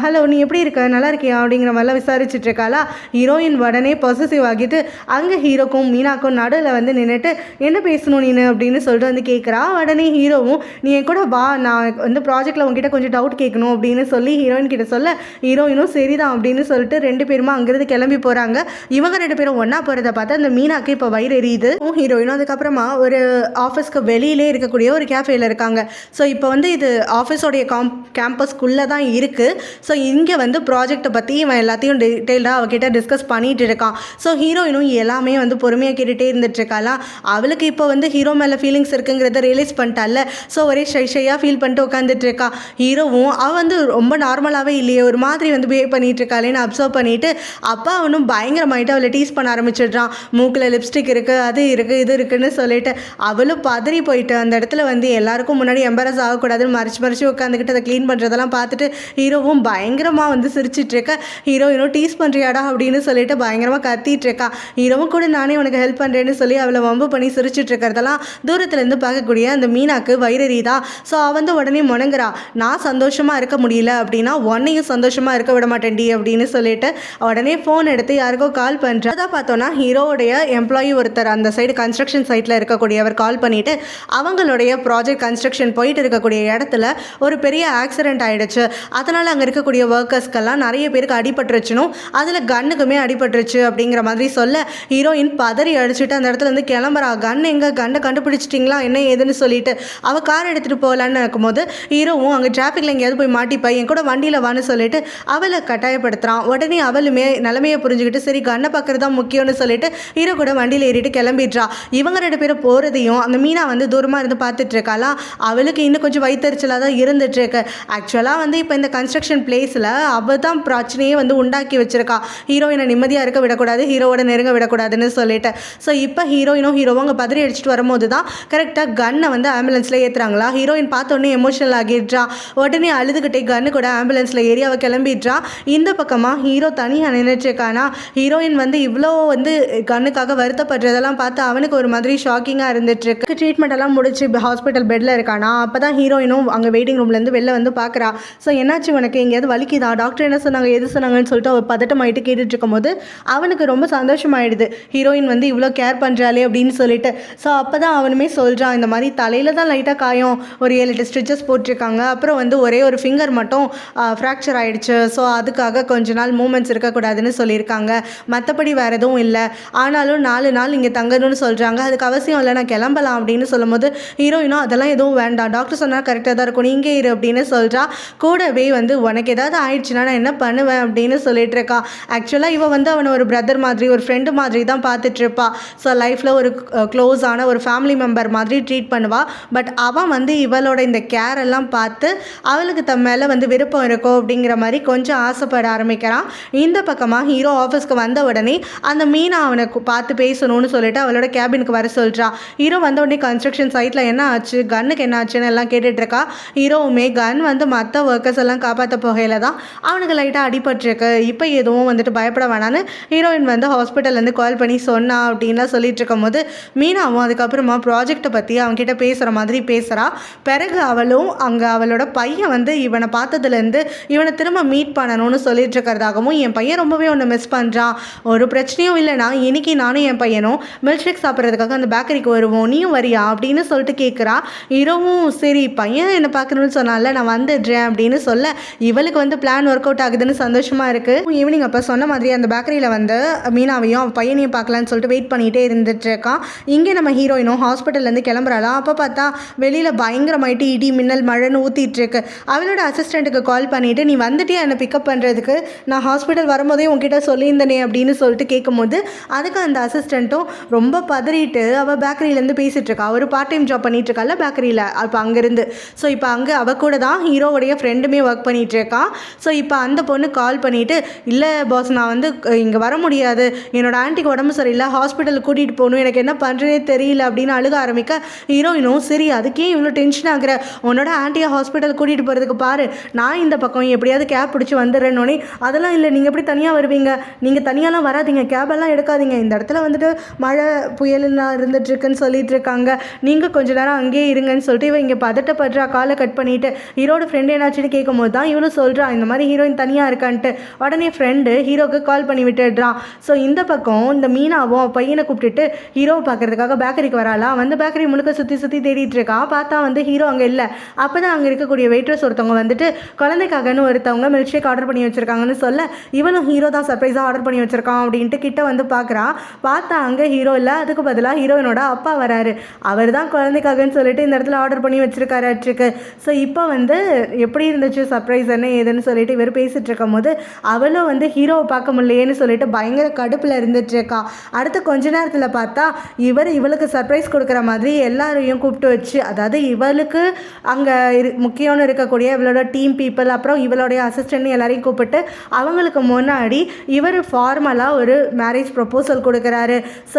ஹலோ நீ எப்படி இருக்க, நல்லா இருக்கியா அப்படிங்கிற மாதிரிலாம் விசாரிச்சுட்டு இருக்காளா. ஹீரோயின் உடனே பொசசிவ் ஆகிட்டு அங்கே ஹீரோக்கும் மீனாக்கும் நடுவில் வந்து நின்றுட்டு, என்ன பேசணும் நீனு அப்படின்னு சொல்லிட்டு வந்து கேட்குறா. உடனே ஹீரோவும், நீ என் கூட வா, நான் வந்து ப்ராஜெக்டில் உங்ககிட்ட கொஞ்சம் டவுட் கேட்கணும் அப்படின்னு சொல்லி ஹீரோயின் கிட்ட சொல்ல, ஹீரோயினும் சரிதான் அப்படின்னு சொல்லிட்டு 2 பேருமா அங்கேருந்து கிளம்பி போகிறாங்க. இவங்க 2 பேரும் ஒன்றா போகிறத பார்த்தா அந்த மீனாக்கு இப்போ வயிறு எரியுது. ஹீரோயினும் அதுக்கப்புறமா ஒரு ஆஃபீஸ்க்கு வெளியிலே இருக்கக்கூடிய ஒரு கேஃபேல இருக்காங்க. ஸோ இப்போ வந்து இது ஆஃபீஸோடைய கேம்பஸ்க்குள்ளே தான் இருக்குது. ஸோ இங்கே வந்து ப்ராஜெக்டை பற்றி இவன் எல்லாத்தையும் டீட்டெயில்டாக அவகிட்ட டிஸ்கஸ் பண்ணிகிட்டு இருக்கான். ஸோ ஹீரோயினும் எல்லாமே வந்து பொறுமையாக கேட்டுகிட்டே இருந்துட்டுருக்காளா. அவளுக்கு இப்போ வந்து ஹீரோ மேலே ஃபீலிங்ஸ் இருக்குங்கிறத ரியலைஸ் பண்ணிட்டால. ஸோ ஒரே ஷையாக ஃபீல் பண்ணிட்டு உட்காந்துட்டு இருக்கா. ஹீரோவும் அவள் வந்து ரொம்ப நார்மலாகவே இல்லையே, ஒரு மாதிரி வந்து பிஹேவ் பண்ணிகிட்டு இருக்காளேன்னு அப்சர்வ் பண்ணிவிட்டு அப்பா அவனும் பயங்கரமாயிட்டு அவளை டீஸ் பண்ண ஆரம்பிச்சிடுறான். மூக்கில் லிப்ஸ்டிக் இருக்குது, அது இருக்குது, இது இருக்குன்னு சொல்லிட்டு அவளும் பதறி போயிட்டு அந்த இடத்துல வந்து எல்லாருக்கும் முன்னாடி எம்பரஸ் ஆகக்கூடாதுன்னு மறைச்சு உட்காந்துக்கிட்டு அதை க்ளீன் பண்ணுறதெல்லாம் பார்த்துட்டு ஹீரோவும் பயங்கரமாக வந்து சிரிச்சிட்டு இருக்க. ஹீரோயினும் டீஸ் பண்ணுறியாடா அப்படின்னு சொல்லிட்டு பயங்கரமாக கத்திட்டு இருக்கா. ஹீரோவும் கூட நானே உனக்கு ஹெல்ப் பண்ணுறேன்னு சொல்லி அவளை வம்பு பண்ணி சிரிச்சிட்டு இருக்கிறதெல்லாம் தூரத்துலேருந்து பார்க்கக்கூடிய அந்த மீனாக்கு வயிறறிதா. ஸோ அவள் வந்து உடனே முணங்குறா, நான் சந்தோஷமாக இருக்க முடியல அப்படின்னா உன்னையும் சந்தோஷமாக இருக்க விட மாட்டேன்டி அப்படின்னு சொல்லிட்டு உடனே ஃபோன் எடுத்து யாருக்கோ கால் பண்ணுறா. அதான் பார்த்தோன்னா ஹீரோவுடைய எம்ப்ளாயி ஒருத்தர் அந்த சைடு கன்ஸ்ட்ரக்ஷன் சைட்டில் இருக்கக்கூடியவர் கால் பண்ணிவிட்டு, அவங்களுடைய ப்ராஜெக்ட் கன்ஸ்ட்ரக்ஷன் போயிட்டு இருக்கக்கூடிய இடத்துல ஒரு பெரிய ஆக்சிடென்ட் ஆகிடுச்சு, அதனால் அங்கே இருக்கக்கூடிய ஒர்க்கர்ஸ்க்கெல்லாம் நிறைய பேருக்கு அடிபட்டுருச்சுனும் அதில் கன்னுக்குமே அடிபட்டுருச்சு அப்படிங்கிற மாதிரி சொல்ல, ஹீரோயின் பதறி அடிச்சுட்டு அந்த இடத்துல இருந்து கிளம்புறா. கன் எங்கே, கன்னை கண்டுபிடிச்சிட்டிங்களா என்ன ஏதுன்னு சொல்லிட்டு அவள் கார் எடுத்துகிட்டு போகலான்னு இருக்கும்போது ஹீரோவும் அங்கே டிராஃபிக்கில் எங்கேயாவது போய் மாட்டிப்பா, என் கூட வண்டியில் வான்னு சொல்லிட்டு அவளை கட்டாயப்படுத்துகிறான். உடனே அவளுமே நிலைமையை புரிஞ்சுக்கிட்டு சரி கண்ணை பார்க்குறது தான் முக்கியம்னு சொல்லிட்டு ஹீரோ கூட வண்டியில் ஏறிட்டு கிளம்பிடுறா. இவங்க 2 பேரும் போகிறதையும் அந்த மீனா வந்து தூரமாக இருந்து பார்த்துட்டு இருக்காளா. அவளுக்கு இன்னும் கொஞ்சம் வயிற்றுச்சலாக தான் இருந்துட்டுருக்கு. ஆக்சுவலாக வந்து இப்போ இந்த கன்ஸ்ட்ரக்ஷன் பிளேஸில் அவள் தான் பிரச்சனையே வந்து உண்டாக்கி வச்சிருக்கா. ஹீரோயினை நிம்மதியாக இருக்க விடக்கூடாது, ஹீரோவோட நெருங்க விடக்கூடாதுன்னு சொல்லிட்டு. ஸோ இப்போ ஹீரோயினும் அங்கே பதறி அடிச்சுட்டு வரும்போது தான் கரெக்டாக கன்னை வந்து ஆம்புலன்ஸில் ஏற்றுறாங்களா. ஹீரோயின் பார்த்தோன்னே எமோஷனல் ஆகிடுறா. உடனே அழுதுகிட்டே கன்னு கூட ஆம்புலன்ஸில் ஏறி அவள் கிளம்பிடுறா. இந்த பக்கமாக ஹீரோ தனியாக நின்றுட்டுருக்கானா. ஹீரோயின் வந்து இவ்வளோ வந்து கண்ணுக்காக வருத்தப்படுறதெல்லாம் பார்த்து அவனுக்கு ஒரு மாதிரி ஷாக்கிங்காக இருந்துட்டுருக்கு. ட்ரீட்மெண்ட் எல்லாம் முடிச்சு ஹாஸ்பிட்டல் பெட்டில் இருக்கானா. அப்போ தான் ஹீரோயினும் அங்கே வெயிட்டிங் ரூம்லேருந்து வெளில வந்து பார்க்குறா. ஸோ என்னாச்சு உனக்கு, எங்கேயாவது வலிக்குதா, டாக்டர் என்ன சொன்னாங்க, எது சொன்னாங்கன்னு சொல்லிட்டு அவள் பதட்டமாயிட்டு கேட்டுட்டு இருக்கும்போது அவனுக்கு ரொம்ப சந்தோஷமாயிடுது. ஹீரோயின் வந்து இவ்வளோ கேர் பண்ணுறாளே அப்படின்னு சொல்லிட்டு. ஸோ அப்போ தான் அவனுமே சொல்கிறான், இந்த மாதிரி தலையில் தான் லைட்டாக காயம், ஒரு 7-8 ஸ்டிச்சஸ் போட்டிருக்காங்க, அப்புறம் வந்து ஒரே ஒரு ஃபிங்கர் மட்டும் ஃப்ராக்சர் ஆகிடுச்சு. ஸோ அதுக்காக கொஞ்ச நாள் மூமெண்ட்ஸ் இருக்கக்கூடாதுன்னு சொல்லியிருக்காங்க, மற்றபடி வேறு எதுவும் இல்லை. ஆனாலும் 4 நாள் இங்கே தங்கணும்னு சொல்கிறாங்க, அதுக்கு அவசியம் இல்லை, நான் கிளம்பலாம் அப்படின்னு சொல்லும்போது ஹீரோயினும் அதெல்லாம் எதுவும் வேண்டாம், டாக்டர் சொன்னால் கரெக்டாக தான் இருக்கும், நீங்கள் இரு அப்படின்னு சொல்கிறா. கூடவே வந்து உனக்கு ஏதாவது ஆயிடுச்சுன்னா நான் என்ன பண்ணுவேன் அப்படின்னு சொல்லிட்டு இருக்கா. ஆக்சுவலாக இவன் வந்து அவனை ஒரு பிரதர் மாதிரி ஒரு ஃப்ரெண்டு மாதிரி தான் பார்த்துட்ருப்பா. ஸோ லைஃப்பில் ஒரு க்ளோஸான ஒரு ஃபேமிலி மெம்பர் மாதிரி ட்ரீட் பண்ணுவாள். பட் அவன் வந்து இவளோட இந்த கேர் எல்லாம் பார்த்து அவளுக்கு தம் மேலே வந்து விருப்பம் இருக்கும் அப்படிங்கிற மாதிரி கொஞ்சம் ஆசைப்பட ஆரம்பிக்கிறான். இந்த பக்கமாக ஹீரோ ஆஃபீஸ்க்கு வந்த உடனே அந்த மீனா அவனை பார்த்து பேசணும்னு சொல்லிட்டு அவளோட கேபினுக்கு வர சொல்கிறா. ஹீரோ வந்த உடனே கன்ஸ்ட்ரக்ஷன் சைட்டில் என்ன ஆச்சு, கன்னுக்கு என்ன ஆச்சுன்னு எல்லாம் கேட்டுட்ருக்கா. ஹீரோவுமே கன் வந்து மற்ற ஒர்க்கர்ஸ் எல்லாம் காப்பாற்ற போகையில் தான் அவனுக்கு லைட்டாக அடிபட்டிருக்கு, இப்போ எதுவும் வந்துட்டு பயப்பட வேணான்னு ஹீரோயின் வந்து ஹாஸ்பிட்டல்லேருந்து கால் பண்ணி சொன்னா அப்படின்லாம் சொல்லிட்டு இருக்கும் போது மீனாவும் அதுக்கப்புறமா ப்ராஜெக்டை பற்றி அவன்கிட்ட பேசுகிற மாதிரி பேசுகிறா. பிறகு அவளும் அங்கே அவளோட இவளோட பையன் வந்து இவனை பார்த்ததுலேருந்து இவனை திரும்ப மீட் பண்ணணும்னு சொல்லிட்டு இருக்கிறதாகவும், என் பையன் ரொம்பவே ஒன்று மிஸ் பண்ணுறான், ஒரு பிரச்சனையும் இல்லைனா இன்னைக்கு நானும் என் பையனும் மில்க் ஷேக் சாப்பிட்றதுக்காக அந்த பேக்கரிக்கு வருவோம், நீயும் வரியா அப்படின்னு சொல்லிட்டு கேட்குறா. ஹீரோவும் சரி பையன் என்னை பார்க்கணும்னு சொன்னால நான் வந்துடுறேன் அப்படின்னு சொல்ல, இவளுக்கு வந்து பிளான் ஒர்க் அவுட் ஆகுதுன்னு சந்தோஷமாக இருக்குது. ஈவினிங் அப்போ சொன்ன மாதிரி அந்த பேக்கரியில் வந்து மீனாவையும் அவள் பையனையும் பார்க்கலான்னு சொல்லிட்டு வெயிட் பண்ணிகிட்டே இருந்துட்டு இருக்கான். இங்கே நம்ம ஹீரோயினும் ஹாஸ்பிட்டல்லேருந்து கிளம்புறாளாம். அப்போ பார்த்தா வெளியில் பயங்கரமாயிட்டு இடி மின்னல் மழைன்னு ஊற்றிட்டு இருக்கு. அவளோட அசிஸ்டண்ட்டுக்கு கால் பண்ணிவிட்டு நீ வந்துட்டே என்னை பிக்கப் பண்ணுறதுக்கு நான் ஹாஸ்பிட்டல் வரும்போதே உங்ககிட்ட சொல்லியிருந்தனே அப்படின்னு சொல்லிட்டு கேட்கும்போது, அதுக்கு அந்த அசிஸ்டண்ட்டும் ரொம்ப பதறிட்டு அவள் பேக்கரியிலேருந்து பேசிகிட்டு இருக்கா. ஒரு பார்ட் டைம் ஜாப் பண்ணிட்டு இருக்காள் பேக்கரியில். அப்போ அங்கேருந்து ஸோ இப்போ அங்கே அவள் கூட தான் ஹீரோவுடைய ஃப்ரெண்டுமே ஒர்க் பண்ணிகிட்டு இருக்கான். ஸோ இப்போ அந்த பொண்ணு கால் பண்ணிவிட்டு இல்லை பாஸ் நான் வந்து இங்கே வர முடியாது, என்னோட ஆன்ட்டிக்கு உடம்பு சரியில்லை, ஹாஸ்பிட்டலுக்கு கூட்டிகிட்டு போகணும், எனக்கு என்ன பண்ணுறதே தெரியல அப்படின்னு அழுக ஆரம்பிக்க, ஹீரோயினும் சரி அதுக்கே இவ்வளோ டென்ஷன் ஆகுற, உன்னோட ஆன்ட்டியை ஹாஸ்பிட்டல் கூட்டிகிட்டு போகிறதுக்கு பாரு, நான் இந்த பக்கம் எப்படியாவது கேப் பிடிச்சி வந்துடுறேன்னொன்னே, அதெல்லாம் இல்லை நீங்கள் எப்படி தனியாக வருவீங்க, நீங்கள் தனியாலாம் வராதிங்க, கேபெல்லாம் எடுக்காதீங்க, இந்த இடத்துல வந்துட்டு மழை புயலெல்லாம் இருந்துட்டுருக்குன்னு சொல்லிட்டு இருக்காங்க, நீங்கள் கொஞ்ச நேரம் அங்கேயே இருங்கன்னு சொல்லிட்டு இவன் இங்கே பதட்டப்படுறா. காலை கட் பண்ணிவிட்டு ஹீரோட ஃப்ரெண்டு என்னாச்சுன்னு கேட்கும் போது தான் இவனும் சொல்கிறான் இந்த மாதிரி ஹீரோயின் தனியாக இருக்கான்ட்டு. உடனே ஃப்ரெண்டு ஹீரோக்கு கால் பண்ணி விட்டுடுறான். ஸோ இந்த பக்கம் இந்த மீனாவும் பையனை கூப்பிட்டுட்டு ஹீரோவை பார்க்கறதுக்காக பேக்கரிக்கு வராளா. வந்து பேக்கரி முழுக்க சுற்றி சுற்றி தேடிட்டு இருக்கா. பார்த்தா வந்து ஹீரோ அங்கே இல்லை. அப்போ தான் அங்கே இருக்கக்கூடிய வெயிட்ரஸ் ஒருத்தவங்க வந்துட்டு குழந்தைக்காகன்னு ஒருத்தவங்க மில்க் ஷேக் ஆர்டர் பண்ணி வச்சுருக்காங்கன்னு சொல்ல, இவனும் ஹீரோ தான் சர்ப்ரைஸாக ஆர்டர் பண்ணி வச்சுருக்கான் அப்படின்ட்டு கிட்ட வந்து பார்க்குறான். பார்த்தா அங்கே ஹீரோ இல்லை, அதுக்கு பதிலாக ஹீரோயினோட அப்பா வராரு. அவர் தான் குழந்தைக்காகன்னு சொல்லிட்டு இந்த இடத்துல ஆர்டர் பண்ணி வச்சுருக்காராட்ருக்கு. ஸோ இப்போ வந்து எப்படி இருந்துச்சு சர்ப்ரைஸ் என்ன ஏதுன்னு சொல்லிட்டு இவர் பேசிகிட்டு இருக்கும் போது அவளும் வந்து ஹீரோவை பார்க்க முடியலையேன்னு சொல்லிட்டு பயங்கர கடுப்பில் இருந்துட்டுருக்கா. அடுத்து கொஞ்ச நேரத்தில் பார்த்தா இவளுக்கு சர்ப்ரைஸ் கொடுக்குற மாதிரி எல்லாரையும் கூப்பிட்டு வச்சு, அதாவது இவளுக்கு அங்கே முக்கியம்னு இருக்கக்கூடிய இவளோட டீம் பீப்புள் அப்புறம் இவளுடைய அசிஸ்டன்ட் எல்லாரையும் கூப்பிட்டு அவங்களுக்கு முன்னாடி இவர் ஃபார்மலாக ஒரு மேரேஜ் ப்ரப்போசல் கொடுக்குறாரு. ஸோ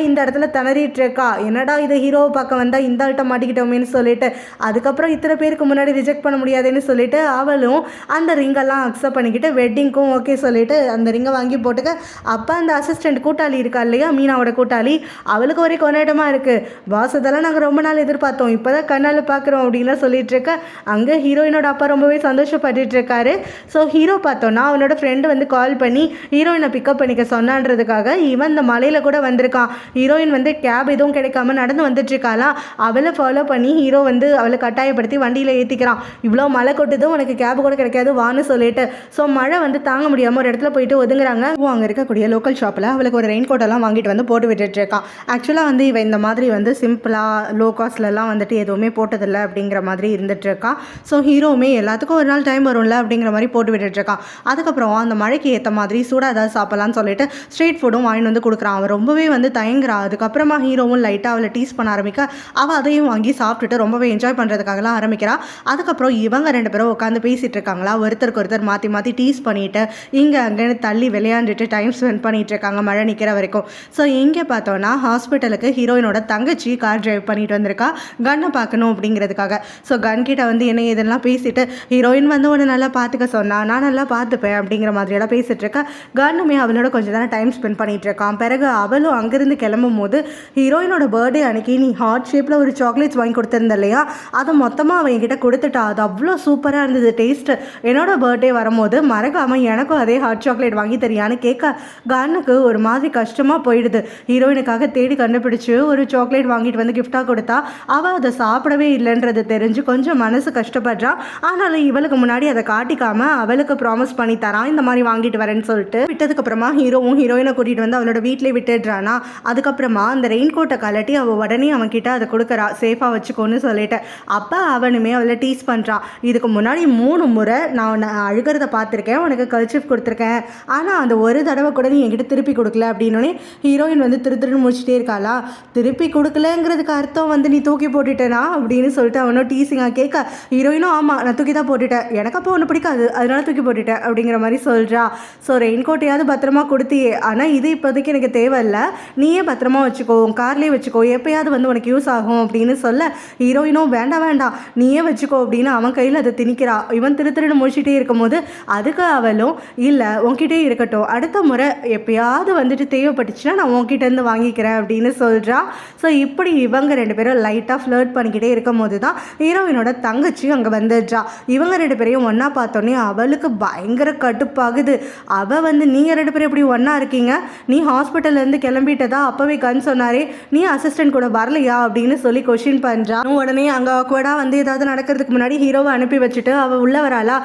இந்த இடத்துல திணறிட்டு இருக்கா. என்னடா இது ஹீரோவை பார்க்க வந்தால் இந்த ஆள்கிட்ட மாட்டிக்கிட்டோமேன்னு சொல்லிட்டு, அதுக்கப்புறம் இத்தனை பேருக்கு முன்னாடி ரிஜெக்ட் பண்ண முடியாதுன்னு சொல்லிட்டு அவளும் அந்த ரிங்கெல்லாம் அக்செப்ட் பண்ணிக்கிட்டு வெட்டிங்க்கும் ஓகே சொல்லிட்டு அந்த ரிங்கை வாங்கி போட்டுக்க. அப்போ அந்த அசிஸ்டண்ட் கூட்டாளி இருக்கா இல்லையா, மீனாவோட கூட்டாளி, அவளுக்கு ஒரே கொண்டாட்டமாக இருக்குது. பாஸ் இதெல்லாம் நாங்கள் ரொம்ப நாள் எதிர்பார்த்தோம், இப்போ தான் கண்ணால் பார்க்குறோம் அப்படின்லாம் சொல்லிட்டு இருக்க. அங்கே ஹீரோயினோட அப்பா ரொம்பவே சந்தோஷப்பட்டு இருக்காரு. ஸோ ஹீரோ பார்த்தோன்னா அவனோட ஃப்ரெண்டு வந்து கால் பண்ணி ஹீரோயினை பிக்கப் பண்ணிக்க சொன்னான்றதுக்காக இவன் இந்த மலையில் கூட வந்திருக்கான். ஹீரோயின் வந்து கேப் எதுவும் கிடைக்காம நடந்து வந்துட்டு இருக்காளா. அவளை ஃபாலோ பண்ணி ஹீரோ வந்து அவளை கட்டாயப்படுத்தி வண்டியில் ஏற்றிக்கிறான். இவ்வளோ மழை கொட்டுதும் உனக்கு கேப் கூட கிடைக்காது வான்னு சொல்லிட்டு. ஸோ மழை வந்து தாங்க முடியாமல் ஒரு இடத்துல போயிட்டு ஒதுங்குறாங்க. அங்கே இருக்கக்கூடிய லோக்கல் ஷாப்பில் அவளுக்கு ஒரு ரெயின் கோட்டெல்லாம் வாங்கிட்டு வந்து போட்டு விட்டுட்டு இருக்கான். ஆக்சுவலாக வந்து இவன் இந்த மாதிரி வந்து சிம்பிளாக லோ காஸ்ட்லலாம் வந்துட்டு எதுவுமே போட்டதில்லை அப்படிங்கிற மாதிரி இருந்துட்டு இருக்கான். ஸோ ஹீரோவுமே எல்லாத்துக்கும் ஒரு நாள் டைம் வரும்ல அப்படிங்கிற மாதிரி போட்டு விட்டுட்டு இருக்கான். அதுக்கப்புறம் அந்த மழைக்கு ஏற்ற மாதிரி சூடாக ஏதாவது சாப்பிட்லான்னு சொல்லிட்டு ஸ்ட்ரீட் ஃபுட்டும் வாங்கிட்டு வந்து கொடுக்குறான். அவன் ரொம்பவே வந்து தயங்குறா. அதுக்கப்புறமா ஹீரோவும் லைட்டாக அவளை டீஸ் பண்ண ஆரம்பிக்க அவள் அதையும் வாங்கி சாப்பிட்டுட்டு ரொம்பவே என்ஜாய் பண்ணுறதுக்காகலாம் ஆரம்பிக்கிறா. அதுக்கப்புறம் இவங்க ரெண்டு பேரும் உட்காந்து பேசிகிட்டு இருக்காங்களா, ஒருத்தருக்கு ஒருத்தர் மாற்றி மாற்றி டீஸ் பண்ணிவிட்டு இங்கே அங்கேன்னு தள்ளி விளையாண்டுட்டு டைம் ஸ்பெண்ட் பண்ணிகிட்டு இருக்காங்க மழை நிற்கிற வரைக்கும். ஸோ இங்கே பார்த்தோன்னா ஹாஸ்பிட்டலுக்கு ஹீரோயினோட தங்கச்சி கார் டிரைவ் பண்ணிட்டு வந்திருக்கா கன்னை பார்க்கணும் அப்படிங்கிறதுக்காக. ஸோ கன் கிட்ட வந்து என்ன இதெல்லாம் பேசிட்டு ஹீரோயின் வந்து உன்னை நல்லா பார்த்துக்க சொன்னா, நான் நல்லா பார்த்துப்பேன் அப்படிங்கிற மாதிரியெல்லாம் பேசிகிட்டு இருக்கா. கன்னுமே அவளோட கொஞ்சம் நேரம் டைம் ஸ்பெண்ட் பண்ணிகிட்டு இருக்கான். பிறகு அவளும் அங்கேருந்து கிளம்பும் போது ஹீரோயினோட பர்த்டே அன்னைக்கு நீ ஹார்ட் ஷேப்பில் ஒரு சாக்லேட்ஸ் வாங்கி கொடுத்துருந்த இல்லையா, அதை மொத்தமாக அவன் என்கிட்ட கொடுத்துட்டா. அது அவ்வளோ சூப்பராக இருந்தது டேஸ்ட்டு. என்னோட பர்த்டே வரும்போது மறக்காமல் எனக்கும் அதே ஹாட் சாக்லேட் வாங்கி தெரியான்னு கேட்க கன்னுக்கு ஒரு மாதிரி கஷ்டமாக போயிடுது. ஹீரோயினுக்காக தேடி கண்டுபிடிச்சு ஒரு சாக்லேட் வாங்கிட்டு வந்து கிஃப்டாக கொடுத்தா அவள் அதை சாப்பிடவே இல்லைன்றது தெரிஞ்சு கொஞ்சம் மனசு கஷ்டப்படுறான். ஆனாலும் இவளுக்கு முன்னாடி அதை காட்டிக்காமல் அவளுக்கு ப்ராமிஸ் பண்ணி தரான் இந்த மாதிரி வாங்கிட்டு வரேன்னு சொல்லிட்டு. விட்டதுக்கப்புறமா ஹீரோவும் ஹீரோயினை கூட்டிகிட்டு வந்து அவளோட வீட்டிலே விட்டுடுறானா. அதுக்கப்புறமா அந்த ரெயின் கோட்டை கலட்டி அவள் உடனே அவன்கிட்ட அதை கொடுக்குறா, சேஃபாக வச்சுக்கோன்னு சொல்லிட்டு. அப்போ அவனுமே அவளை டீஸ் பண்ணுறான். இதுக்கு முன்னாடி 3 முறை நான் அழுகிறத பார்த்துருக்கேன், உனக்கு கர்ச்சீஃப் கொடுத்துருக்கேன், ஆனால் அந்த ஒரு தடவை கூட நீ என்கிட்ட திருப்பி கொடுக்கல அப்படின்னோடனே ஹீரோயின் வந்து திருன்னு முடிச்சுட்டே இருக்காளா. திருப்பி கொடுக்கலங்கிறதுக்கு அர்த்தம் வந்து நீ தூக்கி போட்டுட்டேனா அப்படின்னு சொல்லிட்டு அவனும் டீசிங்காக கேட்க ஹீரோயினும் ஆமாம் நான் தூக்கி தான் போட்டுட்டேன், எனக்கு அப்போ ஒன்று பிடிக்காது அதனால தூக்கி போட்டுட்டேன் அப்படிங்கிற மாதிரி சொல்கிறா. ஸோ ரெயின் கோட்டையாவது பத்திரமா கொடுத்தியே, ஆனால் இது இப்போதைக்கு எனக்கு தேவையில்லை, நீயே பத்திரமா வச்சுக்கோ, கார்லேயே வச்சுக்கோ, எப்போயாவது வந்து உனக்கு யூஸ் ஆகும் அப்படின்னு சொல்ல ஹீரோயினும் வேண்டாம் வேண்டாம் நீயே வச்சுக்கோ அப்படின்னு அவன் கையில் அதை திணிக்கிறா. இவன் திருன்னு முடிச்சுட்டே இருக்கும்போது அதுக்கு அவளும் இல்லை உன்கிட்டே இருக்கட்டும், அடுத்த முறை எப்பயாவது வந்துட்டு தேவைப்பட்டுச்சுன்னா நான் உன்கிட்டேருந்து வாங்கிக்கிறேன் அப்படின்னு சொல்கிறா. ஸோ இப்படி இவங்க ரெண்டு பேரும் லைட்டாக ஃப்ளர்ட் பண்ணிக்கிட்டே இருக்கும் போது தான் ஹீரோயினோட தங்கச்சியும் அங்கே வந்துடுறா. இவங்க 2 பேரையும் ஒன்றா பார்த்தோன்னே அவளுக்கு பயங்கர கடுப்பாகுது. அவள் வந்து நீங்கள் 2 பேரும் எப்படி ஒன்றா இருக்கீங்க, நீ ஹாஸ்பிட்டல்லேருந்து கிளம்பிட்டதா அப்போவே கண் சொன்னாரே, நீ அசிஸ்டன்ட் கூட வரலையா அப்படின்னு சொல்லி கொஷின் பண்ணுறா. உடனே அங்கே ஆக்வர்டாக வந்து ஏதாவது நடக்கிறதுக்கு முன்னாடி ஹீரோவை அனுப்பி வச்சுட்டு அவள் உள்ளே வராளா.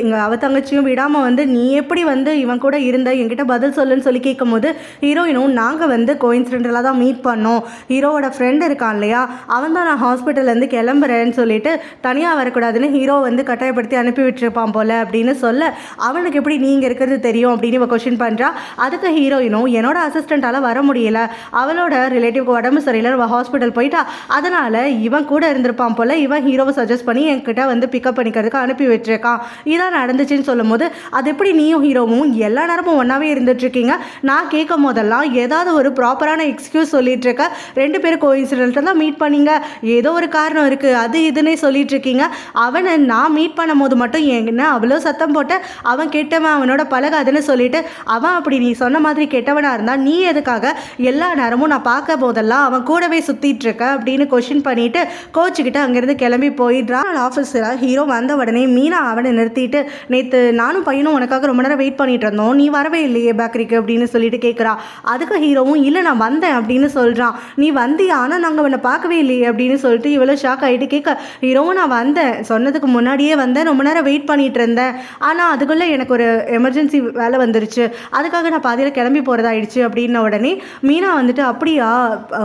இங்கே அவள் தங்கச்சியும் விடாமல் வந்து நீ எப்படி வந்து இவன் கூட இருந்த என்கிட்ட பதில் சொல்லுன்னு சொல்லி கேட்கும் போது ஹீரோயினும் நாங்கள் வந்து கோயின்சிடென்டலாக தான் மீட் பண்ணோம், ஹீரோவோட ஃப்ரெண்ட் இருக்கான் இல்லையா அவன் தான் நான் ஹாஸ்பிட்டல்லேருந்து கிளம்புறேன்னு சொல்லிட்டு தனியாக வரக்கூடாதுன்னு ஹீரோ வந்து கட்டாயப்படுத்தி அனுப்பி விட்டுருப்பான் போல் அப்படின்னு சொல்ல அவனுக்கு எப்படி நீங்கள் இருக்கிறது தெரியும் அப்படின்னு இவன் கொஷின் பண்ணுறா. அதுக்கு ஹீரோயினும் என்னோட அசிஸ்டண்ட்டால் வர முடியல, அவளோட ரிலேட்டிவ்க்கு உடம்பு சரியில்லை, அவள் ஹாஸ்பிட்டல் போயிட்டா, அதனால் இவன் கூட இருந்திருப்பான் போல், இவன் ஹீரோவை சஜஸ்ட் பண்ணி என்கிட்ட வந்து பிக்கப் பண்ணிக்கிறதுக்கு அனுப்பி விட்டுருக்கான், இதான் நடந்துச்சுன்னு சொல்லும் போது அது எப்படி நீயும் ஹீரோவும் எல்லா நேரமும் ஒன்றாவே இருந்துட்டுருக்கீங்க, நான் கேட்கும் போதெல்லாம் ஏதாவது ஒரு ப்ராப்பரான எக்ஸ்கியூஸ் சொல்லிட்டு இருக்க, 2 பேரும் கோயின்சிடென்ட்டாக தான் மீட் பண்ணீங்க, ஏதோ ஒரு காரணம் இருக்குது அது இதுன்னே சொல்லிட்டு இருக்கீங்க, அவனை நான் மீட் பண்ணும் போது மட்டும் என்ன அவ்வளோ சத்தம் போட்டு அவன் கெட்டவன் அவனோட பழகாதுன்னு சொல்லிட்டு அவன் அப்படி நீ சொன்ன மாதிரி கெட்டவனாக இருந்தால் நீ எதுக்காக எல்லா நேரமும் நான் பார்க்க போதெல்லாம் அவன் கூடவே சுற்றிட்டு இருக்க அப்படின்னு கொஷின் பண்ணிட்டு கோச்சுக்கிட்டு அங்கேருந்து கிளம்பி போயிடுறான். ஆஃபீஸில் ஹீரோ வந்த உடனே மீனா அவனை நிறுத்திட்டு நேற்று நானும் பையனும் உனக்காக ரொம்ப நேரம் வெயிட் பண்ணிட்டு இருந்தோம், நீ வரவே இல்லையே பேக்கரிக்கு அப்படின்னு சொல்லிட்டு கேட்குறா. அதுக்கு ஹீரோவும் இல்லை நான் வந்தேன் அப்படின்னு சொல்கிறான். நீ வந்தியா, ஆனால் நாங்கள் உன்னை பார்க்கவே இல்லையே அப்படின்னு சொல்லிட்டு இவ்வளோ ஷாக் ஆகிட்டு கேட்க ஹீரோவும் நான் வந்தேன், சொன்னதுக்கு முன்னாடியே வந்தேன், ரொம்ப நேரம் வெயிட் பண்ணிட்டு இருந்தேன், ஆனால் அதுக்குள்ளே எனக்கு ஒரு எமர்ஜென்சி வேலை வந்துருச்சு, அதுக்காக நான் பாதியில் கிளம்பி போகிறதாயிடுச்சு அப்படின்ன உடனே மீனா வந்துட்டு அப்படியா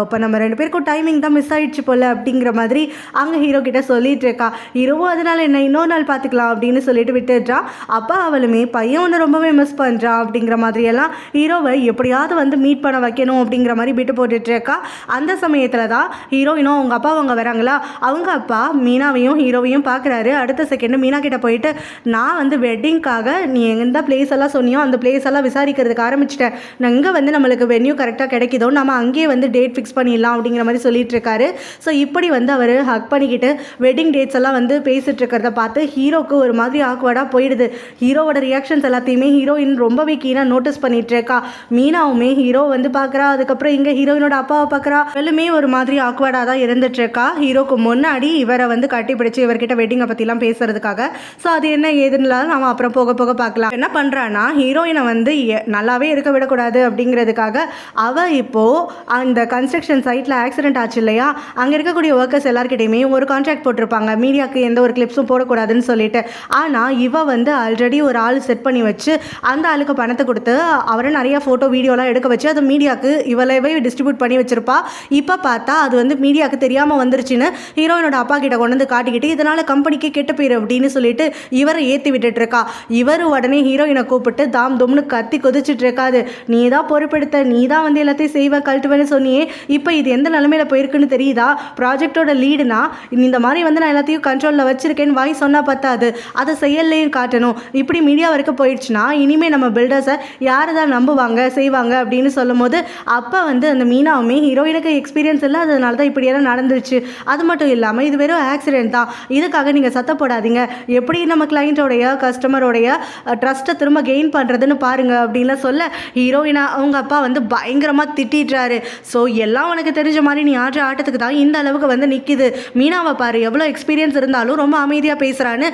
இப்போ நம்ம 2 பேருக்கும் டைமிங் தான் மிஸ் ஆகிடுச்சு போல் அப்படிங்கிற மாதிரி அங்கே ஹீரோ கிட்ட சொல்லிட்டு இருக்கா. ஹீரோவும் அதனால் என்ன இன்னொரு நாள் பார்த்துக்கலாம் அப்படின்னு சொல்லிட்டு விட்டுடுறா. அப்போ அவளுமே பையன் ஒன்று ரொம்பவே மிஸ் பண்ணுறா அப்படிங்கிற மாதிரியெல்லாம் ஹீரோவை எப்படியாவது வந்து மீட் பண்ண வைக்கணும் அப்படிங்கிற மாதிரி விட்டு போட்டுட்ருக்கா. அந்த சமயத்தில் தான் ஹீரோயினும் அவங்க அப்பா அவங்க வராங்களா, அவங்க அப்பா மீனாவையும் ஹீரோவையும் பார்க்குறாரு. அடுத்த செகண்ட் மீனா கிட்ட போயிட்டு நான் வந்து வெட்டிங்காக நீ எந்த பிளேஸ் எல்லாம் சொன்னியோ அந்த பிளேஸ் எல்லாம் விசாரிக்கிறதுக்கு ஆரம்பிச்சிட்டேன், அங்கே வந்து நம்மளுக்கு வென்யூ கரெக்டாக கிடைக்குதோ நம்ம அங்கேயே வந்து டேட் ஃபிக்ஸ் பண்ணிடலாம் அப்படிங்கிற மாதிரி சொல்லிட்டு இருக்காரு. ஸோ இப்படி வந்து அவர் ஹக் பண்ணிக்கிட்டு வெட்டிங் டேட்ஸ் எல்லாம் வந்து பேசிட்டு இருக்கிறத பார்த்து ஹீரோக்கு ஒரு மாதிரி ஆக்வர்டாக போயிடுது. ஹீரோவோட ரியாக்ஷன்ஸ் எல்லாத்தையுமே ஹீரோயின் ரொம்பவே கீனாக நோட்டீஸ் பண்ணிட்டு இருக்கா. மீனாவுமே ஹீரோ வந்து பார்க்குறா, அதுக்கப்புறம் இங்கே ஹீரோயினோட அப்பாவை பார்க்குறா, எல்லாமே ஒரு மாதிரி ஆக்வர்டாக தான் இருந்துட்டு இருக்கா. ஹீரோக்கு முன்னாடி இவரை வந்து கட்டிப்பிடிச்சு இவர்கிட்ட வெட்டிங்கை பற்றிலாம் பேசுறதுக்காக. ஸோ அது என்ன ஏதுன்னாலும் நம்ம அப்புறம் போக போக பார்க்கலாம். என்ன பண்ணுறான்னா ஹீரோயினை வந்து நல்லாவே இருக்க விடக்கூடாது அப்படிங்கிறதுக்காக அவள் இப்போது அந்த கன்ஸ்ட்ரக்ஷன் சைட்டில் ஆக்சிடென்ட் ஆச்சு இல்லையா, அங்கே இருக்கக்கூடிய ஒர்க்கர்ஸ் எல்லாருக்கிட்டையுமே ஒரு கான்ட்ராக்ட் போட்டிருப்பாங்க மீடியாவுக்கு எந்த ஒரு கிளிப்ஸும் போடக்கூடாதுன்னு சொல்லிட்டு. ஆனால் இவ வந்து ஆல்ரெடி ஒரு ஆள் செட் பண்ணி வச்சு அந்த ஆளுக்கு பணத்தை கொடுத்து அவரை நிறைய ஃபோட்டோ வீடியோலாம் எடுக்க வச்சு அது மீடியாவுக்கு இவளவே டிஸ்ட்ரிபியூட் பண்ணி வச்சிருப்பா. இப்போ பார்த்தா அது வந்து மீடியாவுக்கு தெரியாமல் வந்துருச்சுன்னு ஹீரோயினோட அப்பா கிட்ட கொண்டு வந்து காட்டிக்கிட்டு இதனால் கம்பெனிக்கு கெட்ட பேர் அப்படின்னு சொல்லிட்டு இவரை ஏற்றி விட்டுட்டு இருக்கா. இவர் உடனே ஹீரோயினை கூப்பிட்டு தாம் தும்னு கத்தி கொதிச்சுட்டு இருக்காது, நீ தான் பொறுப்பெடுத்த, நீ தான் வந்து எல்லாத்தையும் செய்வ கழட்டுவேன்னு சொன்னியே, இப்போ இது எந்த நிலைமையில போயிருக்குன்னு தெரியுதா, ப்ராஜெக்டோட லீடுனா இந்த மாதிரி வந்து நான் எல்லாத்தையும் கண்ட்ரோலில் வச்சிருக்கேன்னு வாய் சொன்னால் பத்தாது, அதை செயல்லையும் காட்டணும், இப்படி மீடியா வரைக்கும் போயிடுச்சுன்னா இனிமேல் நம்ம பில்டர்ஸை யார் தான் நம்புவாங்க செய்வாங்க அப்படின்னு சொல்லும் போது அப்போ வந்து அந்த மீனாவுமே ஹீரோயினுக்கு எக்ஸ்பீரியன்ஸ் இல்லை, அதனால தான் இப்படியெல்லாம் நடந்துருச்சு, அது மட்டும் இல்லாமல் இது வெறும் ஆக்சிடென்ட் தான், இதுக்காக நீங்கள் சத்த போடாதீங்க, எப்படி நம்ம கிளைண்ட்டோடைய கஸ்டமரோடைய ட்ரஸ்ட்டை திரும்ப கெயின் பண்ணுறதுன்னு பாருங்கள் அப்படின்லாம் சொல்ல ஹீரோயினா அவங்க அப்பா வந்து பயங்கரமாக திட்டிடுறாரு. ஸோ எல்லாம் உனக்கு தெரிஞ்ச மாதிரி நீ ஆடுற ஆட்டத்துக்கு தான் இந்த அளவுக்கு வந்து நிற்கிது, மீனாவை பாரு எவ்வளோ எக்ஸ்பீரியன்ஸ் இருந்தாலும் ரொம்ப அமைதியாக பேசுகிறான்னு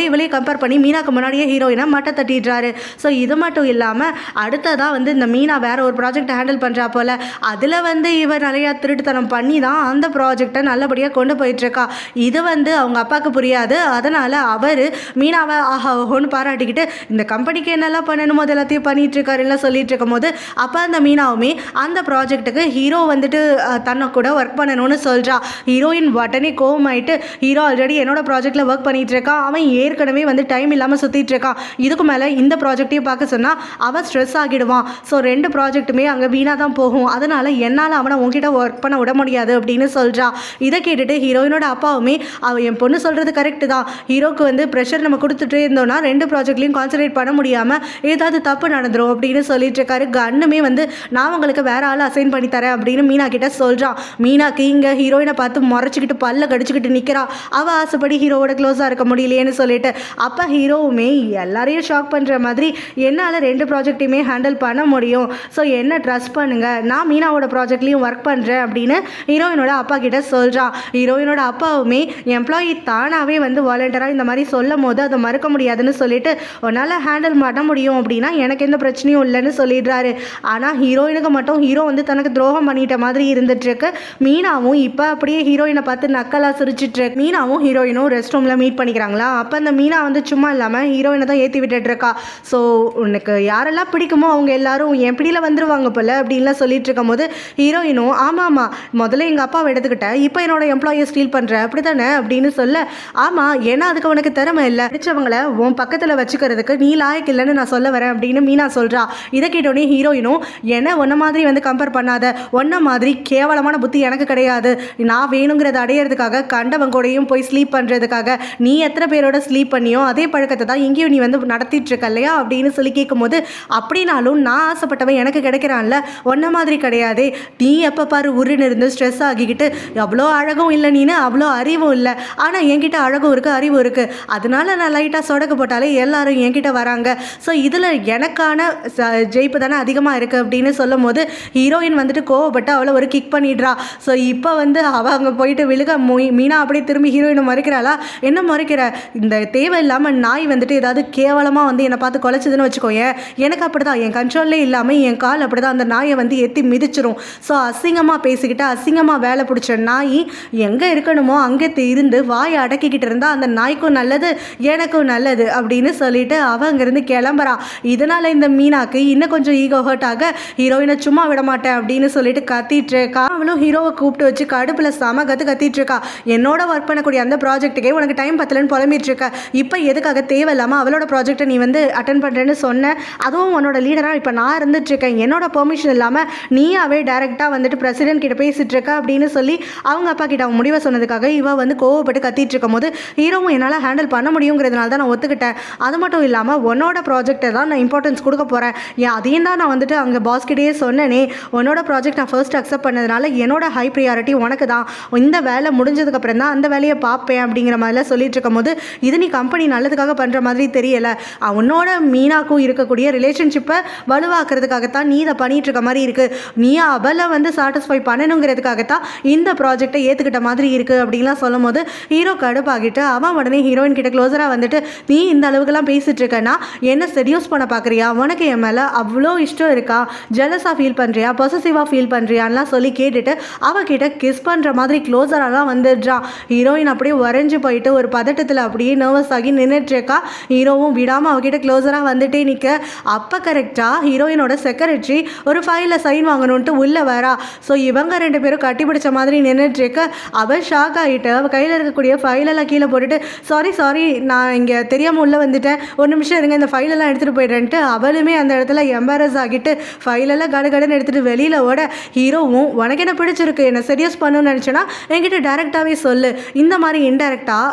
இவளே கம்பேர் பண்ணி மீனாக்கு முன்னாடியே ஹீரோயினை மட்டை தட்டிடுறாரு. ஸோ இது மட்டும் இல்லாமல் அடுத்ததாக வந்து இந்த மீனா வேற ஒரு ப்ராஜெக்டை ஹேண்டில் பண்ணுறா போல், அதில் வந்து இவர் நிறையா திருட்டுத்தனம் பண்ணி தான் அந்த ப்ராஜெக்டை நல்லபடியாக கொண்டு போயிட்டுருக்கா. இது வந்து அவங்க அப்பாவுக்கு புரியாது, அதனால் அவர் மீனாவை ஆஹா ஓஹோன்னு பாராட்டிக்கிட்டு இந்த கம்பெனிக்கு என்னெல்லாம் பண்ணணுமோ அது எல்லாத்தையும் பண்ணிட்டு இருக்காரு எல்லாம் சொல்லிட்டு இருக்கும் போது அப்போ அந்த மீனாவுமே அந்த ப்ராஜெக்ட்டுக்கு ஹீரோ வந்துட்டு தன்னை கூட ஒர்க் பண்ணணும்னு சொல்கிறா. ஹீரோயின் உடனே கோவமாயிட்டு ஹீரோ ஆல்ரெடி என்னோட ப்ராஜெக்டில் ஒர்க் பண்ணிட்டு இருக்கான், அவன் ஏற்கனவே வந்து டைம் இல்லாமல் சுற்றிட்டு இருக்கான், இதுக்கு மேலே இந்த ப்ராஜெக்டையும் பார்க்க சொன்னால் அவன் ஸ்ட்ரெஸ் ஆகிடுவான், ஸோ 2 ப்ராஜெக்ட்டுமே அங்கே வீணாக தான் போகும், அதனால் என்னால் அவனை உங்ககிட்ட ஒர்க் பண்ண விட முடியாது அப்படின்னு சொல்கிறா. இதை கேட்டுட்டு ஹீரோயினோட அப்பாவுமே என் பொண்ணு சொல்கிறது கரெக்டு தான், ஹீரோக்கு வந்து ப்ரெஷர் நம்ம கொடுத்துட்டே இருந்தோம்னா 2 ப்ராஜெக்ட்லையும் கான்சன்ட்ரேட் பண்ண முடியாமல் ஏதாவது தப்பு நடந்துடும் அப்படின்னு சொல்லிட்டு இருக்காரு. கண்ணுமே வந்து நான் உங்களுக்கு வேற ஆள் அசைன் பண்ணி தரேன் அப்படின்னு மீனா கிட்ட சொல்கிறான். மீனாக்கு இங்கே ஹீரோயினை பார்த்து முறைச்சிக்கிட்டு பல்ல கடிச்சிக்கிட்டு நிற்கிறா. அவள் ஆசைப்படி ஹீரோவோட க்ளோஸாக இருக்க முடியலையேன்னு சொல்லிட்டு அப்போ ஹீரோவுமே எல்லாரையும் ஷாக் பண்ணுற மாதிரி என்னால் 2 ப்ராஜெக்டையுமே ஹேண்டில் பண்ண முடியும், ஸோ என்ன ட்ரஸ்ட் பண்ணுங்கள், நான் மீனாவோட ப்ராஜெக்ட்லேயும் ஒர்க் பண்ணுறேன் அப்படின்னு ஹீரோயினோட அப்பா கிட்ட சொல்கிறான். ஹீரோயினோட அப்பாவுமே என் எம்ப்ளாயி தானாகவே வந்து வாலண்டியராக இந்த மாதிரி சொல்லும் போது அதை மறுக்க முடியாதுன்னு சொல்லிட்டு உன்னால் ஹேண்டில் பண்ண முடியும் அப்படின்னா எனக்கு எந்த பிரச்சனையும் இல்லைன்னு சொல்லிடுறாரு. ஆனால் ஹீரோயினுக்கு மட்டும் ஹீரோ வந்து தனக்கு துரோகம் பண்ணிட்ட மாதிரி இருந்துட்டுருக்கு. மீனாவும் இப்போ அப்படியே ஹீரோயினை பார்த்து நக்கலாக சிரிச்சிட்டு இருக்கு. மீனாவும் ஹீரோயினும் ரெஸ்ட் ரூமில் மீட் பண்ணிக்கிறாங்களா. அப்போ அந்த மீனா வந்து சும்மா இல்லாமல் ஹீரோயினை தான் ஏற்றி விட்டுட்டு இருக்கா. ஸோ உனக்கு யாரெல்லாம் பிடிக்குமோ அவங்க எல்லாரும் என் பிடியில் வந்துருவாங்க போல அப்படின்லாம் சொல்லிட்டு இருக்கும் போது ஹீரோயினும் ஆமாம் முதல்ல எங்கள் அப்பாவை எடுத்துக்கிட்டேன், இப்போ என்னோட எம்ப்ளாயை ஸ்டீல் பண்ணுறேன் அப்படி தானே அப்படின்னு சொல்ல, ஆமாம் ஏன்னா அதுக்கு அவனுக்கு திறமை இல்லை, பிடிச்சவங்களை உன் பக்கத்தில் வச்சுக்கிறதுக்கு நீ லாயக்கு இல்லைன்னு நான் சொல்ல வரேன் அப்படின்னு மீனா சொல்கிறா. இதை கேட்டோடனே ஹீரோயினும் என்ன ஒன்றை மாதிரி வந்து கம்பேர் பண்ணாத, ஒன்றை மாதிரி கேவலமான புத்தி எனக்கு கிடையாது, நான் வேணுங்கிறத அடையிறதுக்காக கண்டவன் கூடயும் போய் ஸ்லீப் பண்ணுறதுக்காக நீ எத்தனை பேரோட ஸ்லீப் பண்ணியோ அதே பழக்கத்தை தான் இங்கேயும் நீ வந்து நடத்திட்டு இருக்க இல்லையா அப்படின்னு சொல்லி கேட்கும்போது, அப்படின்னாலும் நான் ஆசைப்பட்டவன் எனக்கு கிடைக்கிறான்ல, ஒன்றை மாதிரி கிடையாது, நீ எப்போ பாரு உருன்னு இருந்து ஸ்ட்ரெஸ் ஆகிக்கிட்டு அவ்வளோ அழகும் இல்லை, நீனு அவ்வளோ அறிவும் இல்லை, ஆனால் என்கிட்ட அழகும் இருக்குது அறிவும் இருக்குது, அதனால நான் லைட்டாக சொடக்கு போட்டாலே எல்லாரும் என்கிட்ட வராங்க, ஸோ இதில் எனக்கான ஜெயிப்பு தானே அதிகமாக இருக்குது அப்படின்னு சொல்லும் போது ஹீரோயின் வந்துட்டு கோவப்பட்டு அவளை ஒரு கிக் பண்ணிடுறா. ஸோ இப்போ வந்து அவள் அங்கே போயிட்டு விழுக மீனா அப்படியே திரும்பி ஹீரோயினை மறைக்கிறாளா, என்ன மறைக்கிற, இந்த தேவையில்லாமல் நாய் வந்துட்டு ஏதாவது கேவலமாக வந்து என்னை பார்த்து குலைச்சதுன்னு வச்சுக்கோயேன், எனக்கு அப்படி தான் என் கண்ட்ரோல்லே இல்லாமல் என் கால் அப்படி தான் அந்த நாயை வந்து எத்தி மிதிச்சிரும். ஸோ அசிங்கமாக பேசிக்கிட்டு அசிங்கமாக வேலை பிடிச்ச நாய் எங்கே இருக்கணுமோ அங்கே இருந்து வாயை அடக்கிக்கிட்டு இருந்தால் அந்த நாய்க்கும் நல்லது எனக்கும் நல்லது அப்படின்னு சொல்லிட்டு அவள் அங்கேருந்து கிளம்புறா. இதனால் இந்த மீனாக்கு இன்னும் கொஞ்சம் ஈகோ ஹர்ட் ஆக ஹீரோயினை சும்மா விட மாட்டேன் அப்படின்னு சொல்லிட்டு கத்திட்டு இருக்கா. அவளும் ஹீரோவை கூப்பிட்டு வச்சு கடுப்பில் செம கத்திட்டு இருக்கா. என்னோட ஒர்க் பண்ணக்கூடிய அந்த ப்ராஜெக்ட்டுக்கே உனக்கு டைம் பத்தலன்னு புலம்பிட்டு இருக்க, இப்போ எதுக்காக தேவையில்லாமல் அவளோட ப்ராஜெக்டை நீ வந்து அட்டன் பண்ணுறேன்னு சொன்ன, அதுவும் உன்னோட லீடராக இப்போ நான் இருந்துட்டு இருக்கேன், என்னோட பெர்மிஷன் இல்லாமல் நீயாவே டைரெக்டாக வந்துட்டு பிரசிடென்ட் கிட்ட பேசிட்டு இருக்க அப்படின்னு சொல்லி அவங்க அப்பா கிட்ட அவன் முடிவை சொன்னதுக்காக இவ வந்து கோவப்பட்டு கத்திட்டு இருக்கும் போது ஹீரோவும் என்னால் ஹேண்டில் பண்ண முடியுங்கிறதுனால தான் நான் ஒத்துக்கிட்டேன், அது மட்டும் இல்லாமல் உன்னோட ப்ராஜெக்டை தான் நான் இம்பார்ட்டன்ஸ் கொடுக்க போகிறேன், அதையும் தான் நான் வந்துட்டு அங்கே பாஸ்கிட்டே சொன்னேனே, உன்னோட ப்ராஜெக்ட் நான் ஃபர்ஸ்ட் அக்செப்ட் பண்ணதுனால என்னோட ஹை ப்ரியாரிட்டி உனக்கு தான், இந்த வேலை முடிஞ்சதுக்கப்புறம் தான் அந்த வேலையை பார்ப்பேன் அப்படிங்கிற மாதிரிலாம் சொல்லிட்டு இருக்கும் போது, இது நீ கம்பெனி நல்லதுக்காக பண்ணுற மாதிரி தெரியலை, உன்னோட மீனாக்கும் இருக்கக்கூடிய ரிலேஷன்ஷிப்பை வலுவாக்குறதுக்காகத்தான் நீ இதை பண்ணிட்டு இருக்க மாதிரி இருக்குது, நீ அவளை வந்து சாட்டிஸ்ஃபை பண்ணணுங்கிறதுக்காகத்தான் இந்த ப்ராஜெக்டை ஏற்றுக்கிட்ட மாதிரி இருக்குது அப்படின்லாம் சொல்லும் போது ஹீரோ கடுப்பாகிட்டு அவன் உடனே ஹீரோயின் கிட்ட க்ளோஸராக வந்துட்டு, நீ இந்த அளவுக்குலாம் பேசிகிட்டு இருக்கேன்னா என்ன செடியூஸ் பண்ண பார்க்குறியா, உனக்கு என் மேலே அவ்வளோ இஷ்டம் இருக்கா, ஜெலஸாக ஃபீல் பண்ணுறியா, பொசசிவாக ஃபீல் பண்ணுறியான்லாம் சொல்லி கேட்டுட்டு அவகிட்ட கிஸ் பண்ணுற மாதிரி க்ளோஸராலாம் வந்துடுறான். ஹீரோயின் அப்படியே உறைஞ்சு போயிட்டு ஒரு பதட்டத்தில் அப்படியே நர்வஸ் ஆகி நின்றுட்டுருக்கா. ஹீரோவும் விடாமல் அவகிட்ட க்ளோஸராக வந்துட்டே நிற்க, அப்போ கரெக்டாக ஹீரோயினோட செக்ரட்டரி ஒரு ஃபைலில் சைன் வாங்கணுன்ட்டு உள்ளே வரா. ஸோ இவங்க ரெண்டு பேரும் கட்டிப்பிடிச்ச மாதிரி நின்றுட்டுருக்க அவள் ஷாக் ஆகிட்டு அவள் கையில் இருக்கக்கூடிய ஃபைலெல்லாம் கீழே போட்டுட்டு, சாரி நான் இங்கே தெரியாமல் உள்ளே வந்துட்டேன், ஒரு நிமிஷம் இருங்க இந்த ஃபைலெல்லாம் எடுத்துகிட்டு போய்டுறேன்ட்டு அவளுமே அந்த இடத்துல எம்பாரஸ் ஆகிட்டு ஃபைலெல்லாம் கடன்னு எடுத்துகிட்டு வெளியில் ஓட, ஹீரோவும் உனக்கு என்ன பிடிச்சிருக்கு, என்ன சீரியஸ் பண்ணணும்னு நினச்சேன்னா என்கிட்ட டேரெக்டாகவே சொல்லு, இந்த மாதிரி இன்டெரக்டாக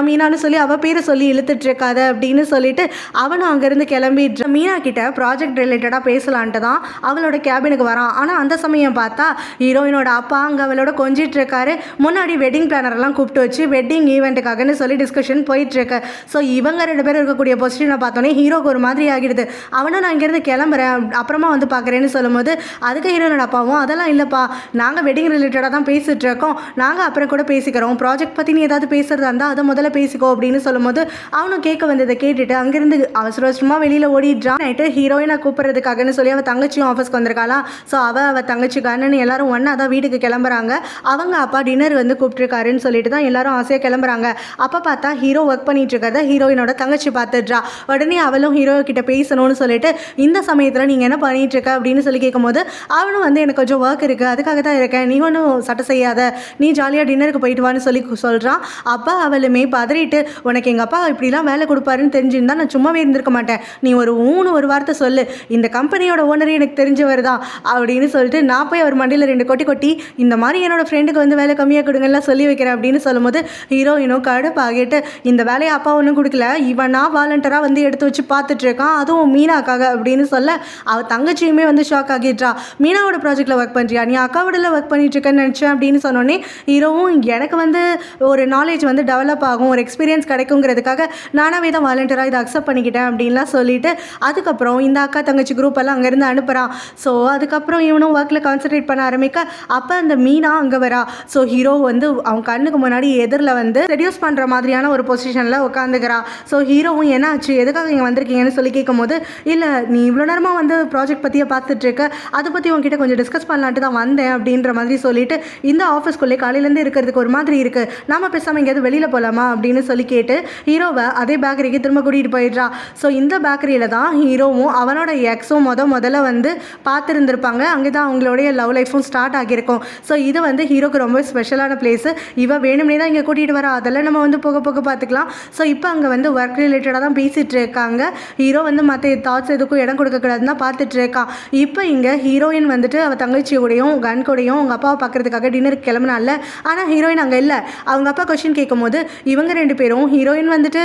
மீனான்னு சொல்லி அவள் பேரை சொல்லி இழுத்துட்டு இருக்காத அப்படின்னு சொல்லிட்டு அவனும் அங்கேருந்து கிளம்பிட்டு மீனா கிட்ட ப்ராஜெக்ட் ரிலேட்டடாக பேசலான்ட்டு தான் அவளோட கேபினுக்கு வரான். ஆனால் அந்த சமயம் பார்த்தா ஹீரோயினோட அப்பா அங்கே அவளோட கொஞ்சிட்டு இருக்காரு. முன்னாடி வெட்டிங் பிளானரெல்லாம் கூப்பிட்டு வச்சு வெட்டிங் ஈவெண்ட்டுக்காகன்னு சொல்லி டிஸ்கஷன் போயிட்டுருக்கு. ஸோ இவங்க ரெண்டு பேரும் இருக்கக்கூடிய பொசிஷனை பார்த்தோன்னே ஹீரோக்கு ஒரு மாதிரி ஆகிடுது. அவனும் நான் இங்கேருந்து கிளம்புறேன் அப்புறமா வந்து பார்க்குறேன்னு சொல்லும்போது அதுக்கு ஹீரோனோட அப்பாவும் அதெல்லாம் இல்லைப்பா, நாங்கள் வெட்டிங் ரிலேட்டடாக தான் பேசிகிட்டு இருக்கோம், நாங்கள் அப்புறம் கூட பேசிக்கிறோம், ப்ராஜெக்ட் பற்றி நீ ஏதாவது பேசுகிறதா இருந்தால் அதை முதல்ல பேசிக்கோ அப்படின்னு சொல்லும்போது அவனும் கேட்க வந்ததை கேட்டுட்டு அங்கேருந்து அவசரமாக வெளியில் ஓடிடுறான். நைட்டு ஹீரோயினை கூப்பிட்றதுக்காகன்னு சொல்லி அவள் தங்கச்சியும் ஆஃபீஸ்க்கு வந்திருக்காளா. ஸோ அவள் தங்கச்சி கண்ணன் எல்லாரும் ஒன்றா தான் வீட்டுக்கு கிளம்புறாங்க. அவங்க அப்பா டின்னர் வந்து கூப்பிட்டுருக்காருன்னு சொல்லிட்டு தான் எல்லாரும் ஆசையாக கிளம்புறாங்க. அப்போ பார்த்தா ஹீரோ ஒர்க் பண்ணிட்டு இருக்கிறத ஹீரோயினோட தங்கச்சி பார்த்துடுறா. உடனே அவளும் ஹீரோ கிட்ட பேசணும்னு சொல்லிட்டு இந்த சமயத்தில் நீங்கள் என்ன பண்ணிட்டு இருக்க அப்படின்னு சொல்லி கேட்கும்போது அவனும் வந்து எனக்கு கொஞ்சம் ஒர்க் இருக்குது அதுக்காக தான் இருக்கேன், நீ ஒன்றும் சட்டை செய்யாத, நீ ஜாலியாக டின்னருக்கு போயிட்டு வான்னு சொல்லி சொல்கிறான். அப்பா அவளுமே பதறிட்டு, உனக்கு எங்கள் அப்பா இப்படிலாம் வேலை கொடுப்பாருன்னு தெரிஞ்சிருந்தா நான் சும்மாவே இருந்திருக்க மாட்டேன், நீ ஒரு வார்த்தை சொல்லு, இந்த கம்பெனியோட ஓனரே எனக்கு தெரிஞ்சவர் தான் அப்படின்னு சொல்லிட்டு நான் போய் அவர் மண்டியில் 2 கொட்டி இந்த மாதிரி என்னோட ஃப்ரெண்டுக்கு வந்து வேலை கம்மியாக கொடுங்கலாம் சொல்லி வைக்கிறேன் அப்படின்னு சொல்லும்போது ஹீரோயினும் கடுப்பாகிட்டு, இந்த வேலையை அப்பா ஒன்றும் கொடுக்கல, இவன் நான் வாலண்டராக வந்து எடுத்து வச்சு பார்த்துட்டு இருக்கான், அதுவும் மீனாக்காக அப்படின்னு சொல்ல அவள் தங்கச்சியுமே வந்து ஷாக் ஆகிடுறா. மீனாவோட ப்ராஜெக்டில் ஒர்க் பண்ணுறியா, நீ அக்காவோட ஒர்க் பண்ணிட்டு இருக்கேன்னு நினச்சேன் அப்படின்னு சொன்னோன்னே ஹீரோவும் எனக்கு வந்து ஒரு நாலேஜ் வந்து டெவலப் ஆகும், ஒரு எக்ஸ்பீரியன்ஸ் கிடைக்குங்கிறதுக்காக நானாவே தான் வாலண்டராக இதை அக்செப்ட் பண்ணிக்கிட்டேன் அப்படின்லாம் சொல்லிட்டு அதுக்கப்புறம் இந்த அக்கா தங்கச்சி குரூப் எல்லாம் அங்கேருந்து அனுப்புகிறான். ஸோ அதுக்கப்புறம் இவனும் ஒர்க்கில் கான்சன்ட்ரேட் பண்ண ஆரம்பிக்க அப்போ அந்த மீனா அங்கே வரா. ஸோ ஹீரோ வந்து அவன் கண்ணுக்கு முன்னாடி எதிரில் வந்து ரெடியூஸ் பண்ணுற மாதிரியான ஒரு பொசிஷனில் உட்காந்துக்கிறா. ஸோ ஹீரோவும் என்ன ஆச்சு, எதுக்காக இங்கே வந்திருக்கீங்கன்னு சொல்லி கேட்கும்போது, இல்லை நீ இவ்வளோ நேரமாக வந்து ப்ராஜெக்ட் பற்றியே பார்த்துட்ருக்க, அதை பற்றி உங்ககிட்ட கொஞ்சம் டிஸ்கஸ் பண்ணலான்ட்டு தான் வந்தேன் அப்படின்ற மாதிரி சொல்லிட்டு, இந்த ஆஃபீஸ்க்குள்ளே காலையிலேருந்து இருக்கிறதுக்கு ஒரு மாதிரி இருக்குது, நாம பேசாமல் எங்கேயாவது வெளியில் போகலாமா அப்படின்னு சொல்லி கேட்டு ஹீரோவை அதே பேக்கரிக்கு திரும்ப கூட்டிகிட்டு போயிடுறா. ஸோ இந்த பேக்கரியில் தான் ஹீரோவும் அவனோட எக்ஸும் முதல்ல வந்து பார்த்துருந்துருப்பாங்க. அங்கே தான் அவங்களுடைய லவ் லைஃப்பும் ஸ்டார்ட் ஆகியிருக்கும். ஸோ இது வந்து ஹீரோக்கு ரொம்ப ஸ்பெஷலான பிளேஸு. இவ வேணும்னே தான் இங்கே கூட்டிகிட்டு வரா, அதெல்லாம் நம்ம வந்து போக போக பார்த்துக்கலாம். ஸோ இப்போ அங்கே வந்து ஒர்க் ரிலேட்டடாக தான் பேசிகிட்டு இருக்காங்க. ஹீரோ வந்து மற்ற தாட்ஸ் எதுக்கும் இடம் கொடுக்கக்கூடாதுன்னு தான் பார்த்துட்டு இருக்கான். இப்போ இங்கே ஹீரோயின் வந்துட்டு அவள் தங்கச்சியோடையும் கன் கூடையும் அவங்க அப்பாவை பார்க்குறதுக்காக டின்னருக்கு கிளம்புனால, ஆனால் ஹீரோயின் அங்கே இல்லை. அவங்க அப்பா கொஸ்டின் கேட்கும்போது இவங்க 2 பேரும் ஹீரோயின் வந்துட்டு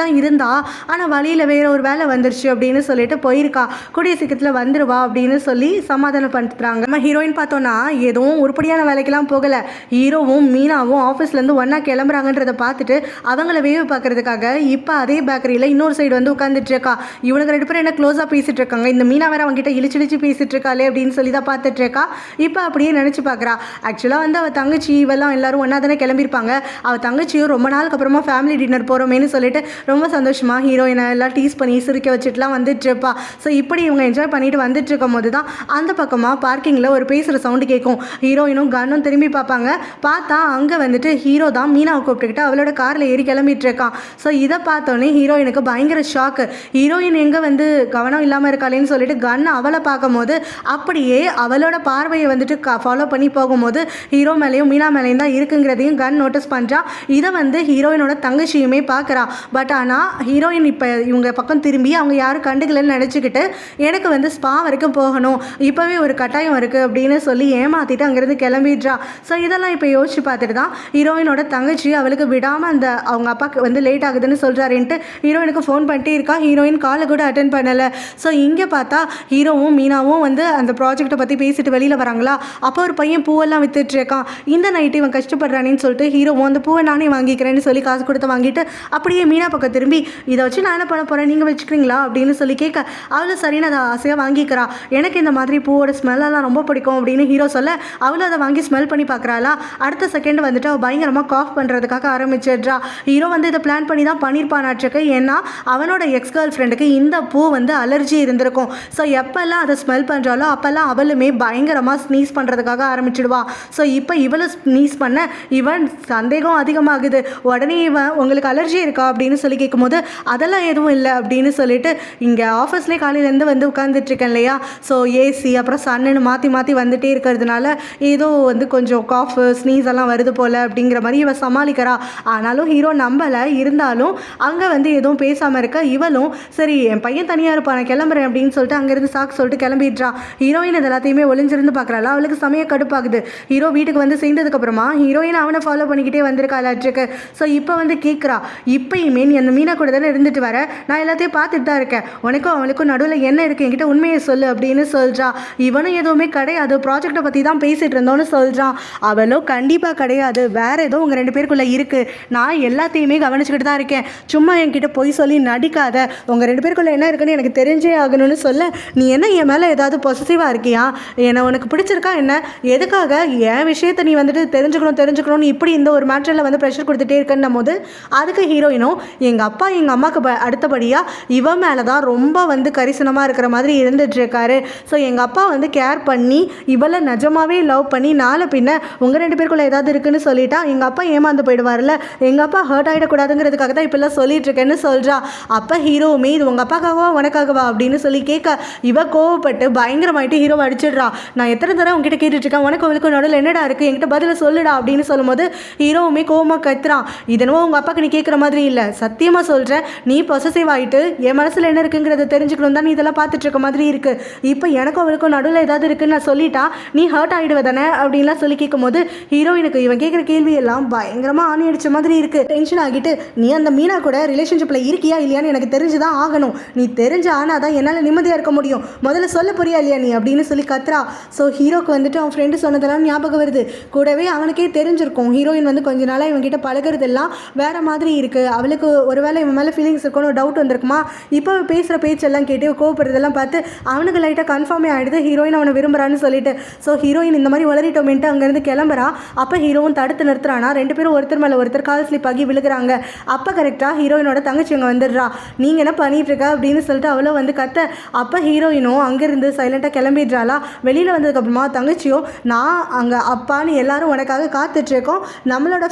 தான் இருந்தா, ஆனால் வழியில் வேறு ஒரு வேலை வந்துருச்சு அப்படின்னு சொல்லிட்டு போயிருக்கா, கூடிய சீக்கிரத்தில் வந்துடுவா அப்படின்னு சொல்லி சமாதானம் பண்ணுறாங்க. நம்ம ஹீரோயின் பார்த்தோன்னா எதுவும் உருப்படியான வேலைக்கெல்லாம் போகலை. ஹீரோவும் மீனாவும் ஆஃபீஸ்லேருந்து ஒன்றா கிளம்புறாங்கன்றதை பார்த்துட்டு அவங்கள வேவு பார்க்கறதுக்காக இப்போ அதே பேக்கரியில் இன்னொரு சைடு வந்து உட்காந்துட்டு இருக்கா. இவனுக்கு 2 பேரும் என்ன க்ளோஸாக பேசிகிட்டு இருக்காங்க, இந்த மீனா வேற அவங்ககிட்ட இழிச்சிடிச்சு பேசிகிட்டு இருக்காளே அப்படின்னு சொல்லி தான் பார்த்துட்டு இருக்கா. இப்போ அப்படியே நினச்சி பார்க்குறா. ஆக்சுவலாக வந்து அவள் தங்கச்சி இவெல்லாம் எல்லாரும் ஒன்றா தானே கிளம்பியிருப்பாங்க. அவள் தங்கச்சியும் ரொம்ப நாளுக்கு அப்புறமா ஃபேமிலி டின்னர் போகிறோமேனு சொல்லிட்டு ரொம்ப சந்தோஷமாக ஹீரோயினை எல்லாம் டீஸ் பண்ணி சிரிக்க வச்சுட்டுலாம் வந்துட்டு இருப்பா. ஸோ இப்படி இவங்க என்ஜாய் பண்ணிட்டு வந்துட்டு இருக்கும் போது தான் அந்த பக்கமாக பார்க்கிங்கில் ஒரு பேசுகிற சவுண்டு கேட்கும். ஹீரோயினும் கன்னும் திரும்பி பார்ப்பாங்க. பார்த்தா அங்கே வந்துட்டு ஹீரோ தான் மீனாவை கூப்பிட்டுக்கிட்டு அவளோட காரில் ஏறி கிளம்பிட்டு இருக்கான். ஸோ இதை பார்த்தோன்னே ஹீரோயினுக்கு பயங்கர ஷாக்கு. ஹீரோயின் எங்கே வந்து கவனம் இல்லாமல் இருக்காளேன்னு சொல்லிட்டு கன் அவளை பார்க்கும்போது அப்படியே அவளோட பார்வையை வந்துட்டு ஃபாலோ பண்ணி போகும்போது ஹீரோ மேலேயும் மீனா மேலேயும் தான் இருக்குங்கிறதையும் கன் நோட்டீஸ் பண்ணுறான். இதை வந்து ஹீரோயினோட தங்கச்சியுமே பார்க்குறா. பட் ஆனால் ஹீரோயின் இப்போ இவங்க பக்கம் திரும்பி அவங்க யாரும் கண்டுக்கலன்னு நினச்சிக்கிட்டு எனக்கு வந்து ஸ்பா வரைக்கும் போகணும், இப்போவே ஒரு கட்டாயம் இருக்குது அப்படின்னு சொல்லி ஏமாற்றிட்டு அங்கேருந்து கிளம்பிடுறா. ஸோ இதெல்லாம் இப்போ யோசிச்சு பார்த்துட்டு தான் ஹீரோயினோட தங்கச்சி அவளுக்கு விடாமல் அந்த அவங்க அப்பாவுக்கு வந்து லேட் ஆகுதுன்னு சொல்கிறாருன்ட்டு ஹீரோயினுக்கு ஃபோன் பண்ணிட்டே இருக்கா. ஹீரோயின் காலை கூட அட்டென்ட் பண்ணலை. ஸோ இங்கே பார்த்தா ஹீரோவும் மீனாவும் வந்து அந்த ப்ராஜெக்டை பற்றி பேசிட்டு வெளியில் வராங்களா. அப்போ ஒரு பையன் பூவெல்லாம் வித்துட்டு இருக்கான். இந்த நைட்டு இவன் கஷ்டப்படுறானேன்னு சொல்லிட்டு ஹீரோவும் அந்த பூவை நானே வாங்கிக்கிறேன்னு சொல்லி காசு கொடுத்து வாங்கிட்டு அப்படியே மீனா பக்கம் திரும்பி இதை வச்சு நான் என்ன பண்ண போகிறேன், நீங்கள் வச்சுக்கிறீங்களா அப்படின்னு சொல்லி கேட்க அவளும் சரின்னு அதை ஆசையாக வாங்கிக்கிறா. எனக்கு இந்த மாதிரி பூவோட ஸ்மெல்லாம் ரொம்ப பிடிக்கும் அப்படின்னு ஹீரோ சொல்ல அவளும் அதை வாங்கி ஸ்மெல் பண்ணி பார்க்குறாளா. அடுத்த செகண்ட் வந்துட்டு அவள் பயங்கரமாக காஃப் பண்ணுறதுக்காக ஆரம்பிச்சிடுறா. ஹீரோ வந்து இதை பிளான் பண்ணி தான் பண்ணியிருப்பானாச்சுக்கு. ஏன்னா அவனோட எக்ஸ் கேர்ள் ஃப்ரெண்டுக்கு இந்த பூ வந்து அலர்ஜி இருந்திருக்கும். ஸோ எப்போல்லாம் அதை ஸ்மெல் பண்ணுறாலோ அப்போல்லாம் அவளுமே பயங்கரமாக ஸ்னீஸ் பண்ணுறதுக்காக ஆரம்பிச்சிடுவா. ஸோ இப்போ இவளை ஸ்னீஸ் பண்ண இவன் சந்தேகம் அதிகமாகுது. உடனே இவன் உங்களுக்கு அலர்ஜி இருக்கா அப்படின்னு சொல்லி கேட்கும்போது அதெல்லாம் எதுவும் இல்லை அப்படின்னு சொல்லிட்டு இங்கே ஆஃபீஸ்லேயே காலையிலேருந்து வந்து உட்காந்துட்ருக்கேன் இல்லையா. ஸோ ஏசி அப்புறம் சன்னு மாற்றி மாற்றி வந்துகிட்டே இருக்கிறதுனால ஏதோ வந்து கொஞ்சம் காஃபு ஸ்னீஸ் எல்லாம் வருது போல் அப்படிங்கிற மாதிரி இவன் சமாளிக்கிறா. ஆனாலும் ஹீரோ நம்பலை. இருந்தாலும் அங்கே வந்து எதுவும் பேசாமல் இருக்க இவளும் சரி என் பையன் தனியாக இருப்பான் நான் கிளம்புறேன் அப்படின்னு சொல்லிட்டு அங்கேருந்து சாக்கு சொல்லிட்டு கிளம்பிடுறா. ஹீரோயின் இது எல்லாத்தையுமே ஒளிஞ்சிருந்து பார்க்குறாளா. அவளுக்கு சமய கடுப்பாகுது. ஹீரோ வீட்டுக்கு வந்து சேர்ந்ததுக்கப்புறமா ஹீரோயின் அவனை ஃபாலோ பண்ணிக்கிட்டே வந்திருக்காளாச்சுக்கு. ஸோ இப்போ வந்து கேட்குறா, இப்போயுமே நீ அந்த மீனா கூட தானே இருந்துட்டு வர, நான் எல்லாத்தையும் பார்த்துட்டு தான் இருக்கேன், உனக்கும் அவளுக்கும் நடுவில் என்ன இருக்குது என்கிட்ட உண்மையை சொல்லு அப்படின்னு சொல்கிறா. இவனும் எதுவுமே கிடையாது, ப்ராஜெக்டை பற்றி தான் பேசிகிட்டு இருந்தோன்னு சொல்கிறான். அவளும் கண்டிப்பாக கிடையாது, வேறு ஏதோ உங்கள் 2 பேருக்குள்ளே இருக்குது, நான் எல்லாத்தையுமே கவனிச்சுக்கிட்டு தான் இருக்கேன், சும்மா என்கிட்ட பொய் சொல்லி நடிக்காத, உங்கள் 2 பேருக்குள்ளே என்ன இருக்குன்னு எனக்கு தெரிஞ்சே ஆகணும்னு சொல்ல, நீ என்ன என் மேலே ஏதாவது பொசசிவாக இருக்கியா, என்னை உனக்கு பிடிச்சிருக்கா என்ன, எதுக்காக என் விஷயத்தை நீ வந்துட்டு தெரிஞ்சுக்கணும்னு இப்படி இந்த ஒரு மேட்டரில் வந்து ப்ரெஷர் கொடுத்துட்டே இருக்குன்னும் போது அதுக்கு ஹீரோயினும் எங்கள் அப்பா எங்கள் அம்மாவுக்கு அடுத்தபடியாக இவன் மேலே தான் ரொம்ப வந்து கரிசனமாக இருக்கிற மாதிரி இருந்துகிட்ருக்காரு. ஸோ எங்கள் அப்பா வந்து கேர் பண்ணி இவளை நிஜமாகவே லவ் பண்ணி நாளை பின்ன உங்கள் 2 பேருக்குள்ளே ஏதாவது இருக்குன்னு சொல்லிட்டா எங்கள் அப்பா ஏமாந்து போயிடுவார்ல, எங்கள் அப்பா ஹர்ட் ஆகிடக்கூடாதுங்கிறதுக்காக தான் இப்பெல்லாம் சொல்லிட்டு இருக்கேன்னு சொல்கிறா. அப்போ ஹீரோவுமே இது உங்கள் அப்பாக்காகவா உனக்காகவா அப்படின்னு சொல்லி கேட்க இவ கோவப்பட்டு பயங்கரமாயிட்டு ஹீரோவை அடிச்சிடுறா. நான் எத்தனை தடவை உங்ககிட்ட கேட்டுட்ருக்கேன், உனக்கு அவளுக்கு நடுவில் என்னடா இருக்குது என்கிட்ட பதில சொல்லுடா அப்படின்னு சொல்லும்போது ஹீரோவுமே கோவமாக கத்துறான். இதனவோ உங்கள் அப்பாவுக்கு நீ கேட்குற மாதிரி இல்லை, சத்தியமாக சொல்கிறேன், நீ பொசசிவ் ஆகிட்டு என் மனசில் என்ன இருக்குங்கிறத தெரிஞ்சுக்கணும் தான் நீ இதெல்லாம் பார்த்துட்டு இருக்க மாதிரி இருக்குது, இப்போ எனக்கும் அவளுக்கும் நடுவில் ஏதாவது இருக்குன்னு நான் சொல்லிட்டா நீ ஹர்ட் ஆகிடுவதானே அப்படின்லாம் சொல்லி கேட்கும்போது ஹீரோயினுக்கு இவன் கேட்குற கேள்வி எல்லாம் பயங்கரமாக ஆணி அடித்த மாதிரி இருக்குது. டென்ஷன் ஆகிட்டு நீ அந்த மீனா கூட ரிலேஷன்ஷிப்பில் இருக்கியா இல்லையான்னு எனக்கு தெரிஞ்சு தான் ஆகணும், நீ தெரிஞ்ச ஆனால் தான் என்னால் நிம்மதியாக இருக்க முடியும், முதல்ல சொல்ல போறியா இல்லையா நீ அப்படின்னு சொல்லி கத்துறா. ஸோ ஹீரோக்கு வந்துட்டு அவன் ஃப்ரெண்டு சொன்னதெல்லாம் ஞாபகம் வருது. கூடவே அவனுக்கே தெரிஞ்சிருக்கும் ஹீரோயின் வந்து கொஞ்ச நாளாக இவன்கிட்ட பழகிறதெல்லாம் வேறு மாதிரி இருக்குது, அவளுக்கு ஒருவேளை இவன் மேலே ஃபீலிங்ஸ் இருக்குன்னு ஒரு டவுட் வந்திருக்குமா, இப்போ பேசுகிற பேச்செல்லாம் கேட்டு கோவப்படுறதெல்லாம் பார்த்து அவனுக்கு லைட்டாக கன்ஃபார்மே ஆகிடுது ஹீரோயின் அவனை விரும்புகிறான்னு சொல்லிட்டு. ஸோ ஹீரோயின் இந்த மாதிரி வளரிட்டோமேன்ட்டு அங்கேருந்து கிளம்புறா. அப்போ ஹீரோவும் தடுத்து நிறுத்துறானா, 2 பேரும் ஒருத்தர் மேலே ஒருத்தர் கால் ஸ்லிப் ஆகி விழுகிறாங்க. அப்போ கரெக்டாக ஹீரோயினோட தங்கச்சி அங்கே வந்துடுறா. நீங்கள் என்ன பண்ணிட்டு இருக்க அப்படின்னு சொல்லிட்டு அவளோ வந்து கத்த. அப்போ ஹீரோயினும் அங்கேருந்து சைலண்ட்டாக கிளம்பிடுறாளா. வெளியில் வந்ததுக்கப்புறமா தங்கச்சியும் நான் அங்கே அப்பான்னு எல்லாரும் உனக்காக காத்துட்ருக்கோம், நம்மளோட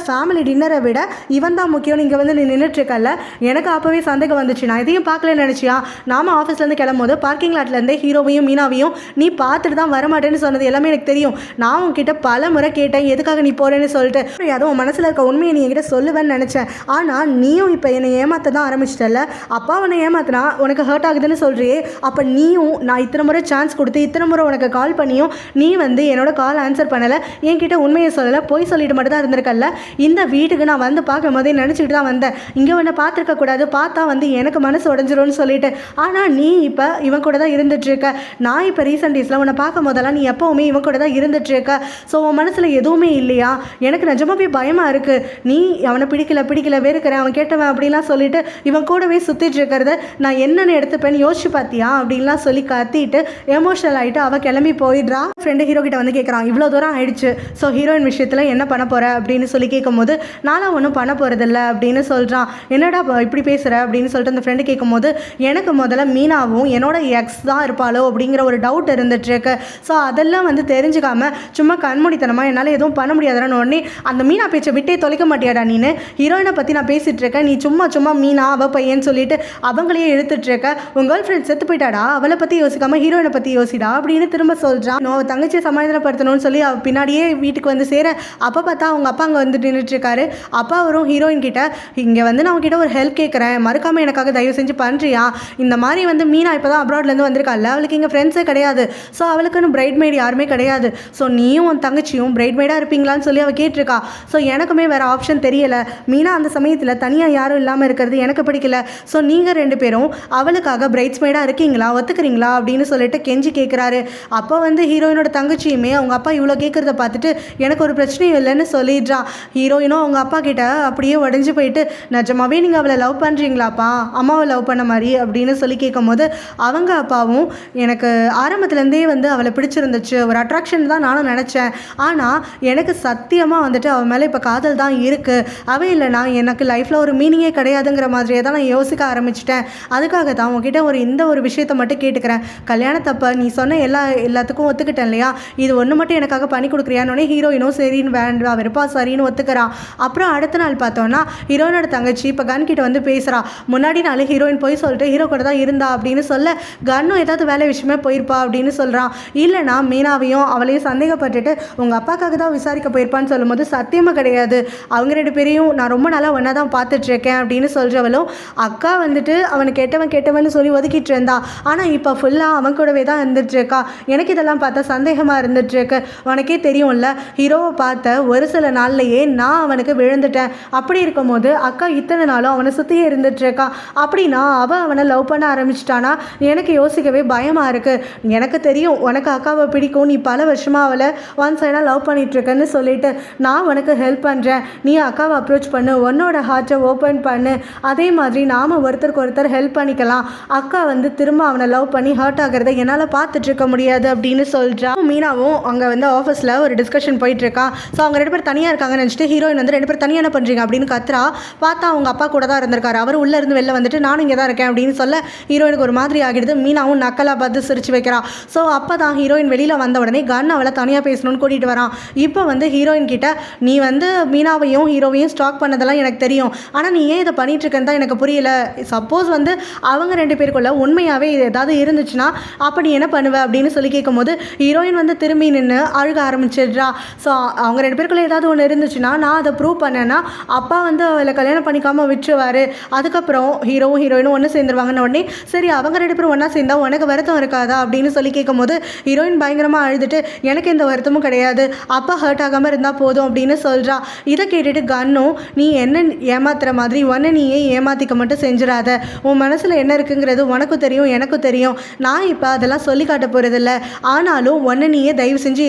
ஃபேமிலி டின்னரை விட இவன் தான் முக்கியம், இங்கே வந்து நீ நின்றுட்டுருக்கல. எனக்கு அப்போவே சந்தேகம் வந்துச்சு, நான் இதையும் பார்க்கலன்னு நினச்சியா. நாம ஆஃபீஸ்லேருந்து கிளம்போது பார்க்கிங் லாட்லேருந்து ஹீரோவையும் மீனாவையும் நீ பார்த்துட்டு தான் வரமாட்டேன்னு சொன்னது எல்லாமே எனக்கு தெரியும். நான் உன்கிட்ட பல முறை கேட்டேன் எதுக்காக நீ போகிறேன்னு சொல்லிட்டு. அதுவும் மனசில் இருக்க உண்மையை நீ என்கிட்ட சொல்லுவேன்னு நினச்சேன். ஆனால் நீயும் இப்போ என்னை ஏமாற்ற தான் ஆரம்பிச்சிட்டல. அப்பா உன்னை ஏமாத்தினா உனக்கு ஹர்ட் ஆகுதுன்னு சொல்கிறியே, அப்போ நீயும் நான் இத்தனை முறை சான்ஸ் கொடுத்து இத்தனை முறை உனக்கு கால் பண்ணியும் நீ வந்து என்னோட கால் ஆன்சர் பண்ணலை, என்கிட்ட உண்மையை சொல்லலை, போய் சொல்லிட்டு மட்டும் தான் இருந்திருக்கல. இந்த வீட்டுக்கு நான் வந்து பார்க்கும் போதே நினச்சிக்கிட்டு தான் வந்தேன், இங்கே உன்னை பார்த்துருக்க கூடாது, பார்த்தா வந்து எனக்கு மனசு உடஞ்சிரும்னு சொல்லிட்டு. ஆனால் நீ இப்போ இவன் கூட தான் இருந்துகிட்ருக்க. நான் இப்போ ரீசெண்ட் டேஸில் உன்னை பார்க்கும் போதெல்லாம் நீ எப்போவுமே இவன் கூட தான் இருந்துகிட்ருக்க. ஸோ உன் மனசில் எதுவுமே இல்லையா? எனக்கு நிஜமாவே பயமாக இருக்குது. நீ அவனை பிடிக்கல வெறுக்கிறேன், அவன் கேட்டவன் அப்படின்லாம் சொல்லிட்டு இவன் கூடவே சுற்றிட்டு இருக்கிறத நான் என்னென்னு எடுத்துப்பேன்னு யோசிச்சு பார்த்தியா அப்படின்லாம் சொல்லி கத்திட்டு எமோஷனல் ஆகிட்டு அவள் கிளம்பி போயிடுறா. ஃப்ரெண்டு ஹீரோ கிட்ட வந்து கேட்குறான், இவ்வளோ தூரம் ஆயிடுச்சு, ஸோ ஹீரோயின் விஷயத்தில் என்ன பண்ண போகிற அப்படின்னு சொல்லி கேட்கும்போது நானும் ஒன்றும் பண்ண போகிறதில்ல அப்படின்னு சொல்கிறான். என்னடா இப்படி பேசுகிற அப்படின்னு சொல்லிட்டு அந்த ஃப்ரெண்டு கேட்கும்போது எனக்கு முதல்ல மீனாவும் என்னோட எக்ஸ் தான் இருப்பாளோ அப்படிங்கிற ஒரு டவுட் இருந்துட்டுருக்கு. ஸோ அதெல்லாம் வந்து தெரிஞ்சுக்காம சும்மா கண்மூடித்தனமாக என்னால் எதுவும் பண்ண முடியாதுன்னு உடனே அந்த மீனா பேச்சை விட்டே தொலைக்க மாட்டியாடா நீனு. ஹீரோயினை பற்றி நான் பேசிகிட்டு இருக்கேன், நீ சும்மா மீனா அவள் பையன்னு சொல்லிட்டு அவங்களையே எடுத்துட்ருக்க. உங்கள் கேர்ள் ஃப்ரெண்ட் செத்து போயிட்டாடா, அவளை பற்றி யோசிக்காமல் ஹீரோயினை பற்றி யோசிடா அப்படின்னு திரும்ப சொல்கிறான். நான் தங்கச்சியை சமாதானப்படுத்தணும்னு சொல்லி அவள் பின்னாடியே வீட்டுக்கு வந்து சேர அப்போ பார்த்தா அவங்க அப்பா அங்கே வந்து நின்றுட்டுருக்காரு. அப்பா வரும் ஹீரோயின் கிட்ட, இங்கே வந்து நான் உங்ககிட்ட ஒரு ஹெல்ப் கேட்குறேன், மறக்காமல் எனக்காக தயவு செஞ்சு பண்ணுறியா? இந்த மாதிரி வந்து மீனா இப்போ தான் அப்ராட்லேருந்து வந்திருக்காள், அவளுக்கு இங்கே ஃப்ரெண்ட்ஸே கிடையாது, ஸோ அவளுக்குன்னு பிரைட் மெய்டு யாருமே கிடையாது, ஸோ நீயும் உன் தங்கச்சியும் பிரைட் மெய்டாக இருப்பீங்களான்னு சொல்லி அவள் கேட்டிருக்கா. ஸோ எனக்குமே வேறு ஆப்ஷன் தெரியலை, மீனா அந்த சமயத்தில் தனியாக யாரும் இல்லாமல் இருக்கிறது எனக்கு பிடிக்கல, ஸோ நீங்கள் 2 பேரும் அவளுக்காக பிரைட்ஸ் மெய்டாக இருக்கீங்களா, ஒத்துக்கிறீங்களா அப்படின்னு சொல்லிட்டு கெஞ்சி கேட்குறாரு. அப்போ வந்து ஹீரோயினோட தங்கச்சியுமே அவங்க அப்பா இவ்வளோ கேட்குறத பார்த்துட்டு எனக்கு ஒரு பிரச்சனையும் இல்லைன்னு சொல்லிடுறான். ஹீரோயினும் அவங்க அப்பா கிட்ட அப்படியே உடஞ்சி போயிட்டு, நிஜமாவே நீங்கள் அவளை லவ் பண்ணுறீங்களாப்பா, அம்மாவை லவ் பண்ண மாதிரி அப்படின்னு சொல்லி கேட்கும்போது அவங்க அப்பாவும் எனக்கு ஆரம்பத்துலேருந்தே வந்து அவளை பிடிச்சிருந்துச்சு, ஒரு அட்ராக்ஷன் தான் நானும் நினச்சேன், ஆனால் எனக்கு சத்தியமாக வந்துட்டு அவன் மேலே இப்போ காதல் தான் இருக்குது, அவள் இல்லைனா எனக்கு லைஃப்பில் ஒரு மீனிங்கே கிடையாதுங்கிற மாதிரியே தான் நான் யோசிக்க ஆரம்பிச்சிட்டேன். அதுக்காக தான் உங்ககிட்ட இந்த ஒரு விஷயத்தை மட்டும் கேட்டுக்கிறேன், கல்யாணத்தப்ப நீ சொன்ன எல்லாத்துக்கும் ஒத்துக்கிட்டேன் இல்லையா, இது ஒன்று மட்டும் எனக்காக பண்ணி கொடுக்குறியானோடனே ஹீரோயினும் சரின்னு வேண்டாம் வெறுப்பா சரின்னு ஒத்துக்கிறான். அப்புறம் அடுத்த நாள் பார்த்தோன்னா ஹீரோயினோட தங்கச்சி இப்போ கன் கிட்ட வந்து பேசுகிறா. முன்னாடி நாள் ஹீரோயின் போய் சொல்லிட்டு ஹீரோ கூட தான் இருந்தா அப்படின்னு சொல்ல, கன்னும் ஏதாவது வேலை விஷயமே போயிருப்பா அப்படின்னு சொல்கிறான். இல்லைனா மீனாவையும் அவளையும் சந்தேகப்பட்டுட்டு உங்கள் அப்பாக்காக தான் விசாரிக்க போயிருப்பான்னு சொல்லும்போது சத்தியமாக கிடையாது, அவங்க 2 பேரையும் நான் ரொம்ப நாளாக ஒன்றா தான் பார்த்துட்ருக்கேன் அப்படின்னு சொல்கிறவளும் அக்கா வந்துட்டு அவனுக்கு கேட்டவன் சொல்லி ஒதுக்கிட்டு இருந்தா, ஆனால் இப்போ ஃபுல்லாக அவன் கூடவே தான் இருந்துட்டுருக்கா. எனக்கு இதெல்லாம் பார்த்தா சந்தேகமாக இருந்துட்டுருக்கு. உனக்கே தெரியும்ல, ஹீரோவை பார்த்த ஒரு சில நாள்லையே நான் அவனுக்கு விழுந்துட்டேன். அப்படி இருக்கும்போது அக்கா இத்தனை நாளும் அவனை சுற்றியே இருந்துட்டுருக்கா. அப்படின்னா அவனை லவ் பண்ண ஆரம்பிச்சிட்டானா எனக்கு யோசிக்கவே பயமாக இருக்குது. எனக்கு தெரியும் உனக்கு அக்காவை பிடிக்கும், நீ பல வருஷமாக அவளை ஒன் சைடாக லவ் பண்ணிகிட்ருக்கன்னு சொல்லிட்டு நான் உனக்கு ஹெல்ப் பண்ணுறேன், நீ அக்காவை அப்ரோச் பண்ணு, உன்னோட ஹார்ட்டை ஓப்பன் பண்ணு, அதே மாதிரி நாம் ஒருத்தருக்கு ஒருத்தர் ஹெல்ப் பண்ணிக்கலாம். அக்கா வந்து திரும்ப அவனை லவ் பண்ணி ஹர்ட் ஆகிறத என்னால் பார்த்துட்ருக்க முடியாது அப்படின்னு சொல்கிறா. மீனாவும் அங்கே வந்து ஆஃபீஸில் ஒரு டிஸ்கஷன் போயிட்டுருக்கா. ஸோ அவங்க 2 பேர் தனியாக இருக்காங்கன்னு நினச்சிட்டு ஹீரோயின் வந்து 2 பேர் தனியாக என்ன பண்ணுறீங்க அப்படின்னு கத்துறா. பார்த்தா அவங்க அப்பா கூட தான் இருந்திருக்காரு. அவர் உள்ளே இருந்து வெளில வந்துட்டு நானும் இங்கே தான் இருக்கேன் அப்படின்னு சொல்ல ஹீரோயினுக்கு ஒரு மாதிரி ஆகிடுது. மீனாவும் நக்கலாக பார்த்து சிரிச்சு வைக்கிறா. ஸோ அப்போ தான் ஹீரோயின் வெளியில் வந்த உடனே கன் அவளை தனியாக பேசணும்னு கூட்டிகிட்டு வரான். இப்போ வந்து ஹீரோயின் கிட்ட நீ வந்து மீனாவையும் ஹீரோவையும் ஸ்டாக் பண்ணதெல்லாம் எனக்கு தெரியும், ஆனால் நீ ஏன் இதை பண்ணிகிட்ருக்கேன்னு தான் எனக்கு புரியல. சப்போஸ் வந்து அவங்க 2 பேருக்குள்ள உண்மையாகவே இது ஏதாவது இருந்துச்சுன்னா அப்படி என்ன பண்ணுவேன் அப்படின்னு சொல்லி கேட்கும்போது ஹீரோயின் வந்து திரும்பி நின்று அழுக ஆரம்பிச்சிடுறா. ஸோ அவங்க 2 பேருக்குள்ள ஏதாவது ஒன்று இருந்துச்சுன்னா நான் அதை ப்ரூவ் பண்ணேன்னா அப்பா வந்து அவளை கல்யாணம் பண்ணிக்காமல் விட்டுருவார். அதுக்கப்புறம் ஹீரோவும் ஹீரோயினும் ஒன்று சேர்ந்துருவாங்கன்னு உடனே சரி அவங்க 2 பேரும் ஒன்றா சேர்ந்தா உனக்கு வருத்தம் இருக்காதா அப்படின்னு சொல்லி கேட்கும்போது ஹீரோயின் பயங்கரமாக அழுதுட்டு எனக்கு எந்த வருத்தமும் கிடையாது, அப்பா ஹர்ட் ஆகாமல் இருந்தால் போதும் அப்படின்னு சொல்கிறா. இதை கேட்டுட்டு கன்னும் நீ என்ன ஏமாத்துற மாதிரி உன்னை நீயே ஏமாற்றிக்க மட்டும் செஞ்சிடாத, உன் மனசில் என்ன இருக்குங்கிறது உனக்கும் தெரியும் எனக்கும் தெரியும், நான் இப்போ அதெல்லாம் சொல்லி காட்ட போகிறதில்ல, ஆனாலும் ஒன்று நீயே தயவு செஞ்சு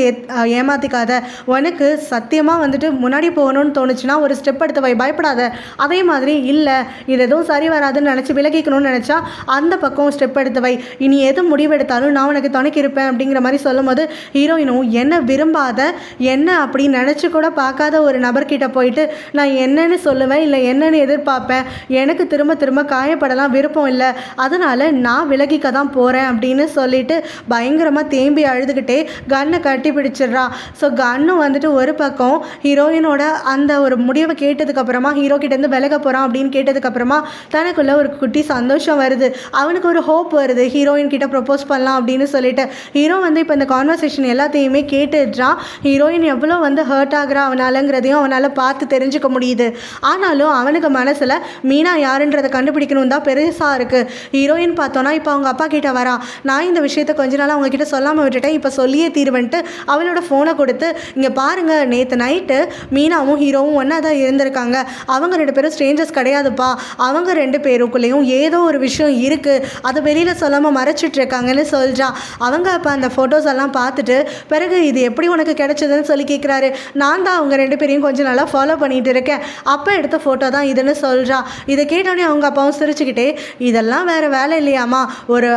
ஏமாற்றிக்காத. உனக்கு சத்தியமாக வந்துட்டு முன்னாடி போகணும்னு தோணுச்சுன்னா ஒரு ஸ்டெப் எடுத்து வை, பயப்படாத. அதே மாதிரி இல்லை இது எதுவும் சரி வராதுன்னு நினச்சி விலகிக்கணும்னு நினச்சா அந்த பக்கம் ஸ்டெப் எடுத்து வை. இனி எது முடிவெடுத்தாலும் நான் உனக்கு துணைக்கு இருப்பேன் அப்படிங்கிற மாதிரி சொல்லும்போது ஹீரோயினும் என்ன விரும்பாத, என்ன அப்படின்னு நினச்சி கூட பார்க்காத ஒரு நபர்கிட்ட போயிட்டு நான் என்னன்னு சொல்லுவேன், இல்லை என்னன்னு எதிர்பார்ப்பேன், எனக்கு திரும்ப திரும்ப காயப்படலாம் விருப்பம் இல்லை, அதனால் நான் விலகிக்க தான் போகிறேன் அப்படின்னு சொல்லிட்டு பயங்கரமாக தேம்பி அழுதுகிட்டே கன்னை கட்டி பிடிச்சிடுறான். ஸோ கன்னு வந்துட்டு ஒரு பக்கம் ஹீரோயினோட அந்த ஒரு முடிவை கேட்டதுக்கப்புறமா ஹீரோ கிட்டேருந்து விலக போகிறான் அப்படின்னு கேட்டதுக்கப்புறமா தனக்குள்ளே ஒரு குட்டி சந்தோஷம் வருது. அவனுக்கு ஒரு ஹோப் வருது, ஹீரோயின் கிட்ட ப்ரப்போஸ் பண்ணலாம் அப்படின்னு சொல்லிட்டு. ஹீரோ வந்து இப்போ இந்த கான்வர்சேஷன் எல்லாத்தையுமே கேட்டுடுறான். ஹீரோயின் எவ்வளோ வந்து ஹர்ட் ஆகுறா அவனாலங்கிறதையும் அவனால் பார்த்து தெரிஞ்சுக்க முடியுது. ஆனாலும் அவனுக்கு மனசில் மீனா யாருன்றதை கண்டுபிடிக்கணும் தான் பெருசாக இருக்குது. ஹீரோயின் பார்த்தோன்னா இப்போ அவங்க அப்பா கிட்ட வரா. நான் இந்த விஷயத்த கொஞ்ச நாள் அவங்க கிட்ட சொல்லாமல் விட்டுட்டேன், இப்போ சொல்லியே தீர்வன்ட்டு அவளோட ஃபோனை கொடுத்து இங்கே பாருங்கள், நேற்று நைட்டு மீனாவும் ஹீரோவும் ஒன்றா தான் இருந்திருக்காங்க, அவங்க 2 பேரும் ஸ்ட்ரேஞ்சர்ஸ் கிடையாதுப்பா, அவங்க 2 பேருக்குள்ளேயும் ஏதோ ஒரு விஷயம் இருக்குது, அதை வெளியில் சொல்லாமல் மறைச்சிட்டு இருக்காங்கன்னு சொல்கிறான். அவங்க அப்போ அந்த ஃபோட்டோஸ் எல்லாம் பார்த்துட்டு பிறகு இது எப்படி உனக்கு கிடைச்சதுன்னு சொல்லி கேட்குறாரு. நான் தான் அவங்க 2 பேரையும் கொஞ்சம் நாளாக ஃபாலோ பண்ணிகிட்டு இருக்கேன், அப்போ எடுத்த ஃபோட்டோ தான் இதுன்னு சொல்கிறான். இதை கேட்டோடனே அவங்க அப்பாவும் சிரிச்சுக்கிட்டே இதெல்லாம் வேறு வேலை இல்லையாம்மா, ஒரு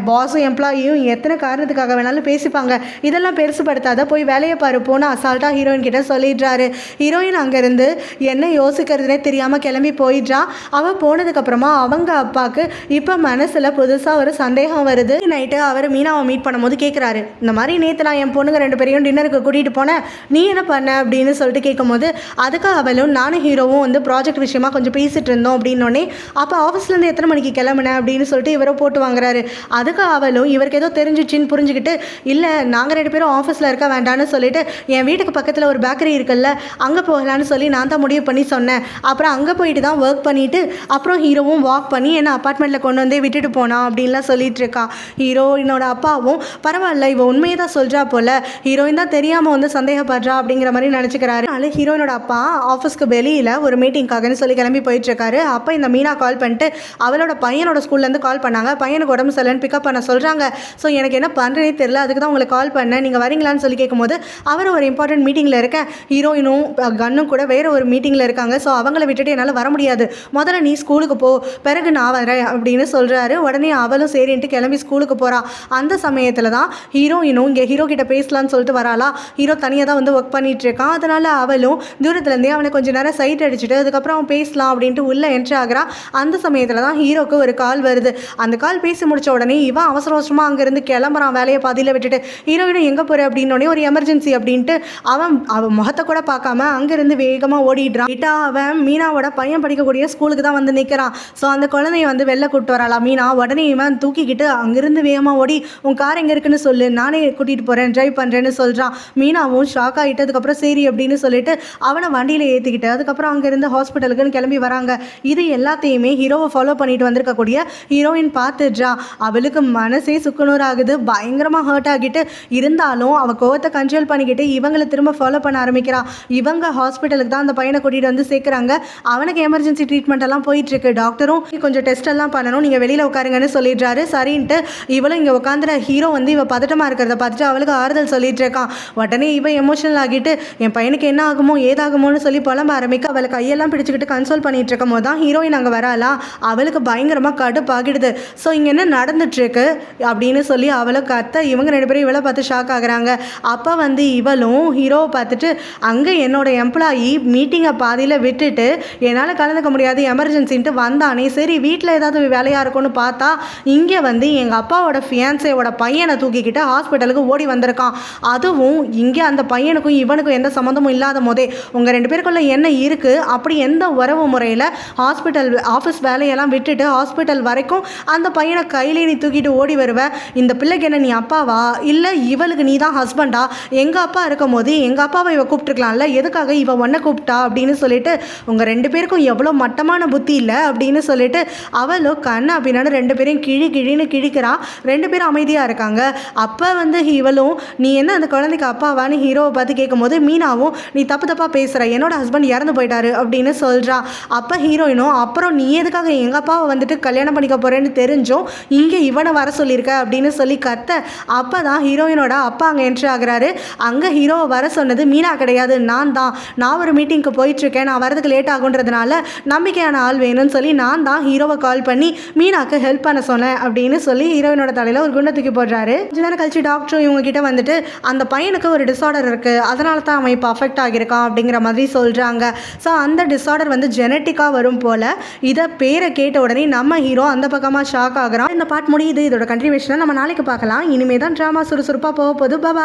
பாஸும் எம்ப்ளாயியும் எத்தனை காரணத்துக்காக வேணாலும் பேசிப்பாங்க, இதெல்லாம் பெருசுப்படுத்தாத, போய் வேலையை பாரு போன்னு அசால்ட்டாக ஹீரோயின் கிட்ட சொல்லிடுறாரு. ஹீரோயின் அங்கேருந்து என்ன யோசிக்கிறதுனே தெரியாமல் கிளம்பி போயிடுறான். அவன் போனதுக்கப்புறமா அவங்க அப்பாவுக்கு இப்போ மனசில் புதுசாக ஒரு சந்தேகம் வருது. நைட்டு அவர் மீனாவை மீட் பண்ணும்போது கேட்குறாரு, இந்த மாதிரி நேற்று நான் என் பொண்ணுங்க 2 பேரையும் டின்னருக்கு கூட்டிகிட்டு போனேன், நீ என்ன பண்ண அப்படின்னு சொல்லிட்டு கேட்கும்போது அதுக்கு அவளும் நானும் ஹீரோவும் வந்து ப்ராஜெக்ட் விஷயமா கொஞ்சம் பேசிகிட்டு இருந்தோம் அப்படின்னோடனே அப்போ ஆஃபீஸ்லேருந்து எத்தனை மணிக்கு கிளம்புனேன் அப்படின்னு சொல்லிட்டு இவரை போட்டு வாங்குறாரு. அதுக்கு அவளும் இவருக்கு ஏதோ தெரிஞ்சிச்சின்னு புரிஞ்சுக்கிட்டு இல்லை நாங்கள் 2 பேரும் ஆஃபீஸில் இருக்க வேண்டான்னு சொல்லிட்டு என் வீட்டுக்கு பக்கத்தில் ஒரு பேக்கரி இருக்குல்ல அங்கே போகலான்னு சொல்லி நான் தான் முடிவு பண்ணி சொன்னேன். அப்புறம் அங்கே போயிட்டு தான் ஒர்க் பண்ணிவிட்டு அப்புறம் ஹீரோவும் வாக் பண்ணி என்னை அப்பார்ட்மெண்ட்டில் கொண்டு வந்து விட்டுட்டு போனான் அப்படின்லாம் சொல்லிட்டு இருக்கா. ஹீரோயினோட அப்பாவும் பரவாயில்ல இவ உண்மையை தான் சொல்கிறா போல், ஹீரோயின் தான் தெரியாமல் வந்து சந்தேகப்படுறா அப்படிங்கிற மாதிரி நினச்சிக்கிறாரு. அதனால ஹீரோயினோட அப்பா ஆஃபீஸ்க்கு வெளியில் ஒரு மீட்டிங்காகன்னு சொல்லி கிளம்பி போயிட்டுருக்காரு. அப்போ இந்த மீனா கால் பண்ணிட்டு அவளோட பையனோட ஸ்கூல்லேருந்து கால் பண்ணாங்க, பையனுக்கு உடம்பு சரியில்லைன்னு பிக்கப் பண்ண சொல்கிறாங்க. ஸோ எனக்கு என்ன பண்ணுறதே தெரியல, அதுக்கு தான் உங்களுக்கு கால் பண்ணேன், நீங்கள் வரீங்களான்னு சொல்லி கேட்கும்போது அவர் ஒரு இம்பார்ட்டன்ட் மீட்டிங்கில் இருக்கேன், ஹீரோயினும் கன்னும் கூட வேறு ஒரு மீட்டிங்கில் இருக்காங்க, ஸோ அவங்கள விட்டுட்டு என்னால் வர முடியாது, முதல்ல நீ ஸ்கூலுக்கு போ பிறகு நான் வரேன் அப்படின்னு சொல்கிறாரு. உடனே அவளும் சரின்ட்டு கிளம்பி ஸ்கூலுக்கு போகிறா. அந்த சமயத்தில் தான் ஹீரோயினும் இங்கே ஹீரோ கிட்ட பேசலான்னு சொல்லிட்டு வராளா. ஹீரோ தனியாக தான் வந்து ஒர்க் பண்ணிட்டு இருக்கான். அதனால் அவளும் தூரத்துலேருந்தே அவனை கொஞ்சம் நேரம் சைட் அடிச்சுட்டு அதுக்கப்புறம் அவன் பேசலாம் அப்படின்ட்டு உள்ளே என்ட்ரி ஆகிறா. அந்த சமயத்தில் தான் ஹீரோக்கு ஒரு கால் வருது. அந்த கால் பேசி முடிச்ச உடனே இவன் அவசர அவசரமாக அங்கேருந்து கிளம்புறான் வேலையை பாதியில் விட்டுட்டு. ஹீரோயினும் எங்கே போகிற அப்படின்னோடனே ஒரு எமர்ஜென்சி அப்படின்ட்டு அவன் முகத்தை கூட பார்க்காம அங்கேருந்து வேகமாக ஓடிடுறான். கிட்டா அவன் மீனாவோட பையன் படிக்கக்கூடிய ஸ்கூலுக்கு தான் வந்து நிற்கிறான். ஸோ அந்த குழந்தைய வந்து வெளில கூப்பிட்டு வராளா மீனா. உடனே இவன் தூக்கிக்கிட்டு அங்கேருந்து வேகமாக ஓடி உன் கார் எங்கே இருக்குன்னு சொல்லு, நானே கூட்டிகிட்டு போகிறேன், ட்ரைவ் பண்ணுறேன்னு சொல்கிறான். மீனாவும் ஷாக் ஆகிட்டு அதுக்கப்புறம் சரி அப்படின்னு சொல்லிட்டு அவனை வண்டியில் ஏற்றிக்கிட்டு அதுக்கப்புறம் அங்கேருந்து ஹாஸ்பிட்டலுக்குன்னு கிளம்பி வராங்க. இது எல்லாத்தையுமே ஹீரோவை ஃபாலோ பண்ணிட்டு வந்திருக்கக்கூடிய ஹீரோயின் பார்த்துடுறா. அவளுக்கு மனசே சுக்குநூறாகுது, பயங்கரமாக ஹர்ட் ஆகிட்டு இருந்தாலும் அவள் கோவத்தை கண்ட்ரோல் பண்ணிக்கிட்டு இவங்களை திரும்ப ஃபாலோ பண்ண ஆரம்பிக்கிறா. இவங்க ஹாஸ்பிட்டலுக்கு தான் அந்த பையனை கூட்டிகிட்டு வந்து சேர்க்குறாங்க. அவனுக்கு எமர்ஜென்சி ட்ரீட்மெண்ட் எல்லாம் போயிட்டுருக்கு. டாக்டரும் கொஞ்சம் டெஸ்ட் எல்லாம் பண்ணணும், நீங்கள் வெளியில் உட்காருங்கன்னு சொல்லிடுறாரு. சரின்ட்டு இவளும் இங்கே உட்காந்துற ஹீரோ வந்து இவள் பதட்டமாக இருக்கிறத பார்த்துட்டு அவளுக்கு ஆறுதல் சொல்லிட்டு இருக்கான். உடனே இவன் எமோஷனல் ஆகிட்டு என் பையனுக்கு என்ன ஆகுமோ ஏதாகுமோன்னு சொல்லி புலம்ப ஆரம்பிக்க அவளை கையெல்லாம் பிடிச்சிக்கிட்டு கன்சோல் பண்ணிட்டு இருக்கும் போது தான் ஹீரோயின் அங்கே வராளா. அவளுக்கு பயங்கரமாக கடுப்பாகிடுது. ஸோ இங்கே என்ன நடந்துட்டுருக்கு அப்படின்னு சொல்லி அவளை கத்த இவங்க 2 பேரும் இவளை பார்த்து ஷாக் ஆகுறாங்க. அப்போ வந்து இவளும் ஹீரோவை பார்த்துட்டு அங்கே என்னோட எம்ப்ளாயி மீட்டிங்கை பாதியில் விட்டுட்டு என்னால் கலந்துக்க முடியாது எமர்ஜென்சின்ட்டு வந்தானே, சரி வீட்டில் ஏதாவது வேலையாக இருக்கும்னு பார்த்தா இங்கே வந்து எங்கள் அப்பாவோட ஃபியான்ஸேவோட பையனை தூக்கிக்கிட்டு ஹாஸ்பிட்டலுக்கு ஓடி வந்திருக்கான். அதுவும் இங்கே அந்த பையனுக்கும் இவனுக்கும் எந்த சம்மந்தமும் இல்லாத போதே உங்கள் 2 பேருக்குள்ள என்ன இருக்குது, அப்படி எந்த உறவு முறையில் ஹாஸ்பிட்டல் ஆஃபீஸ் வேலையெல்லாம் விட்டுட்டு ஹாஸ்பிட்டல் வரைக்கும் அந்த பையனை கையிலே நீ தூக்கிட்டு ஓடி வருவேன், இந்த பிள்ளைக்கு என்ன நீ அப்பாவா இல்லை இவளுக்கு நீ தான் ஹஸ்பண்டா, எங்கள் அப்பா இருக்கும் போது எங்கள் அப்பாவை இவ கூப்பிட்டுருக்கலாம்ல, எதுக்காக இவ ஒன்றை கூப்பிட்டா அப்படின்னு சொல்லிட்டு உங்கள் 2 பேருக்கும் எவ்வளோ மட்டமான புத்தி இல்லை அப்படின்னு சொல்லிட்டு அவளும் கண்ணை அப்படின்னாலும் 2 பேரையும் கிழின்னு கிழிக்கிறா. 2 பேரும் அமைதியாக இருக்காங்க. அப்போ வந்து இவளும் நீ என்ன அந்த குழந்தைக்கு அப்பாவான்னு ஹீரோவை பார்த்து கேட்கும்போது மீனாவும் நீ தப்பாக பேசுகிற, என்னோட ஹஸ்பண்ட் இறந்து போயிட்டாரு அப்படின்னு சொல்கிறா. அப்போ ஹீரோயினும் அப்புறம் நீ எதுக்காக எங்கள் அப்பாவை வந்துட்டு கல்யாணம் பண்ணிக்க போகிறேன்னு தெரிஞ்சோம் இங்கே இவனை வர சொல்லியிருக்க அப்படின்னு சொல்லி கத்த. அப்போ தான் ஹீரோயினோட அப்பா அங்கே என்ட்ரி ஆகுறாரு. அங்கே ஹீரோவை வர சொன்னது மீனா கிடையாது, நான் தான். நான் ஒரு மீட்டிங்க்கு போயிட்டுருக்கேன், நான் வரதுக்கு லேட் ஆகுன்றதுனால நம்பிக்கையான ஆள் வேணும்னு சொல்லி நான் தான் ஹீரோவை கால் பண்ணி மீனாக்கு ஹெல்ப் பண்ண சொன்னேன் அப்படின்னு சொல்லி ஹீரோயினோட தலையில் ஒரு குண்டை தூக்கி போடுறாரு. கொஞ்ச நேரம் கழிச்சு டாக்டரும் இவங்க கிட்ட வந்துட்டு அந்த பையனுக்கு ஒரு டிஸார்டர் இருக்குது, அதனால தான் அவன் இப்போ அஃபெக்ட் ஆகியிருக்கான் அப்படிங்கிற மாதிரி சொல்கிறாங்க. ஸோ அந்த டிஸார்டர் வந்து ஜெனட்டிக்காக வரும் போல். இதை பேரை கேட்ட உடனே நம்ம ஹீரோ அந்த பக்கமாக ஷாக் ஆகுறான். இந்த பார்ட் முடியுது. இதோட கண்டினியூஷனை நம்ம நாளைக்கு பார்க்கலாம். இனிமே தான் ட்ராமா சுறுசுறுப்பாக போக போகுது. பாய்.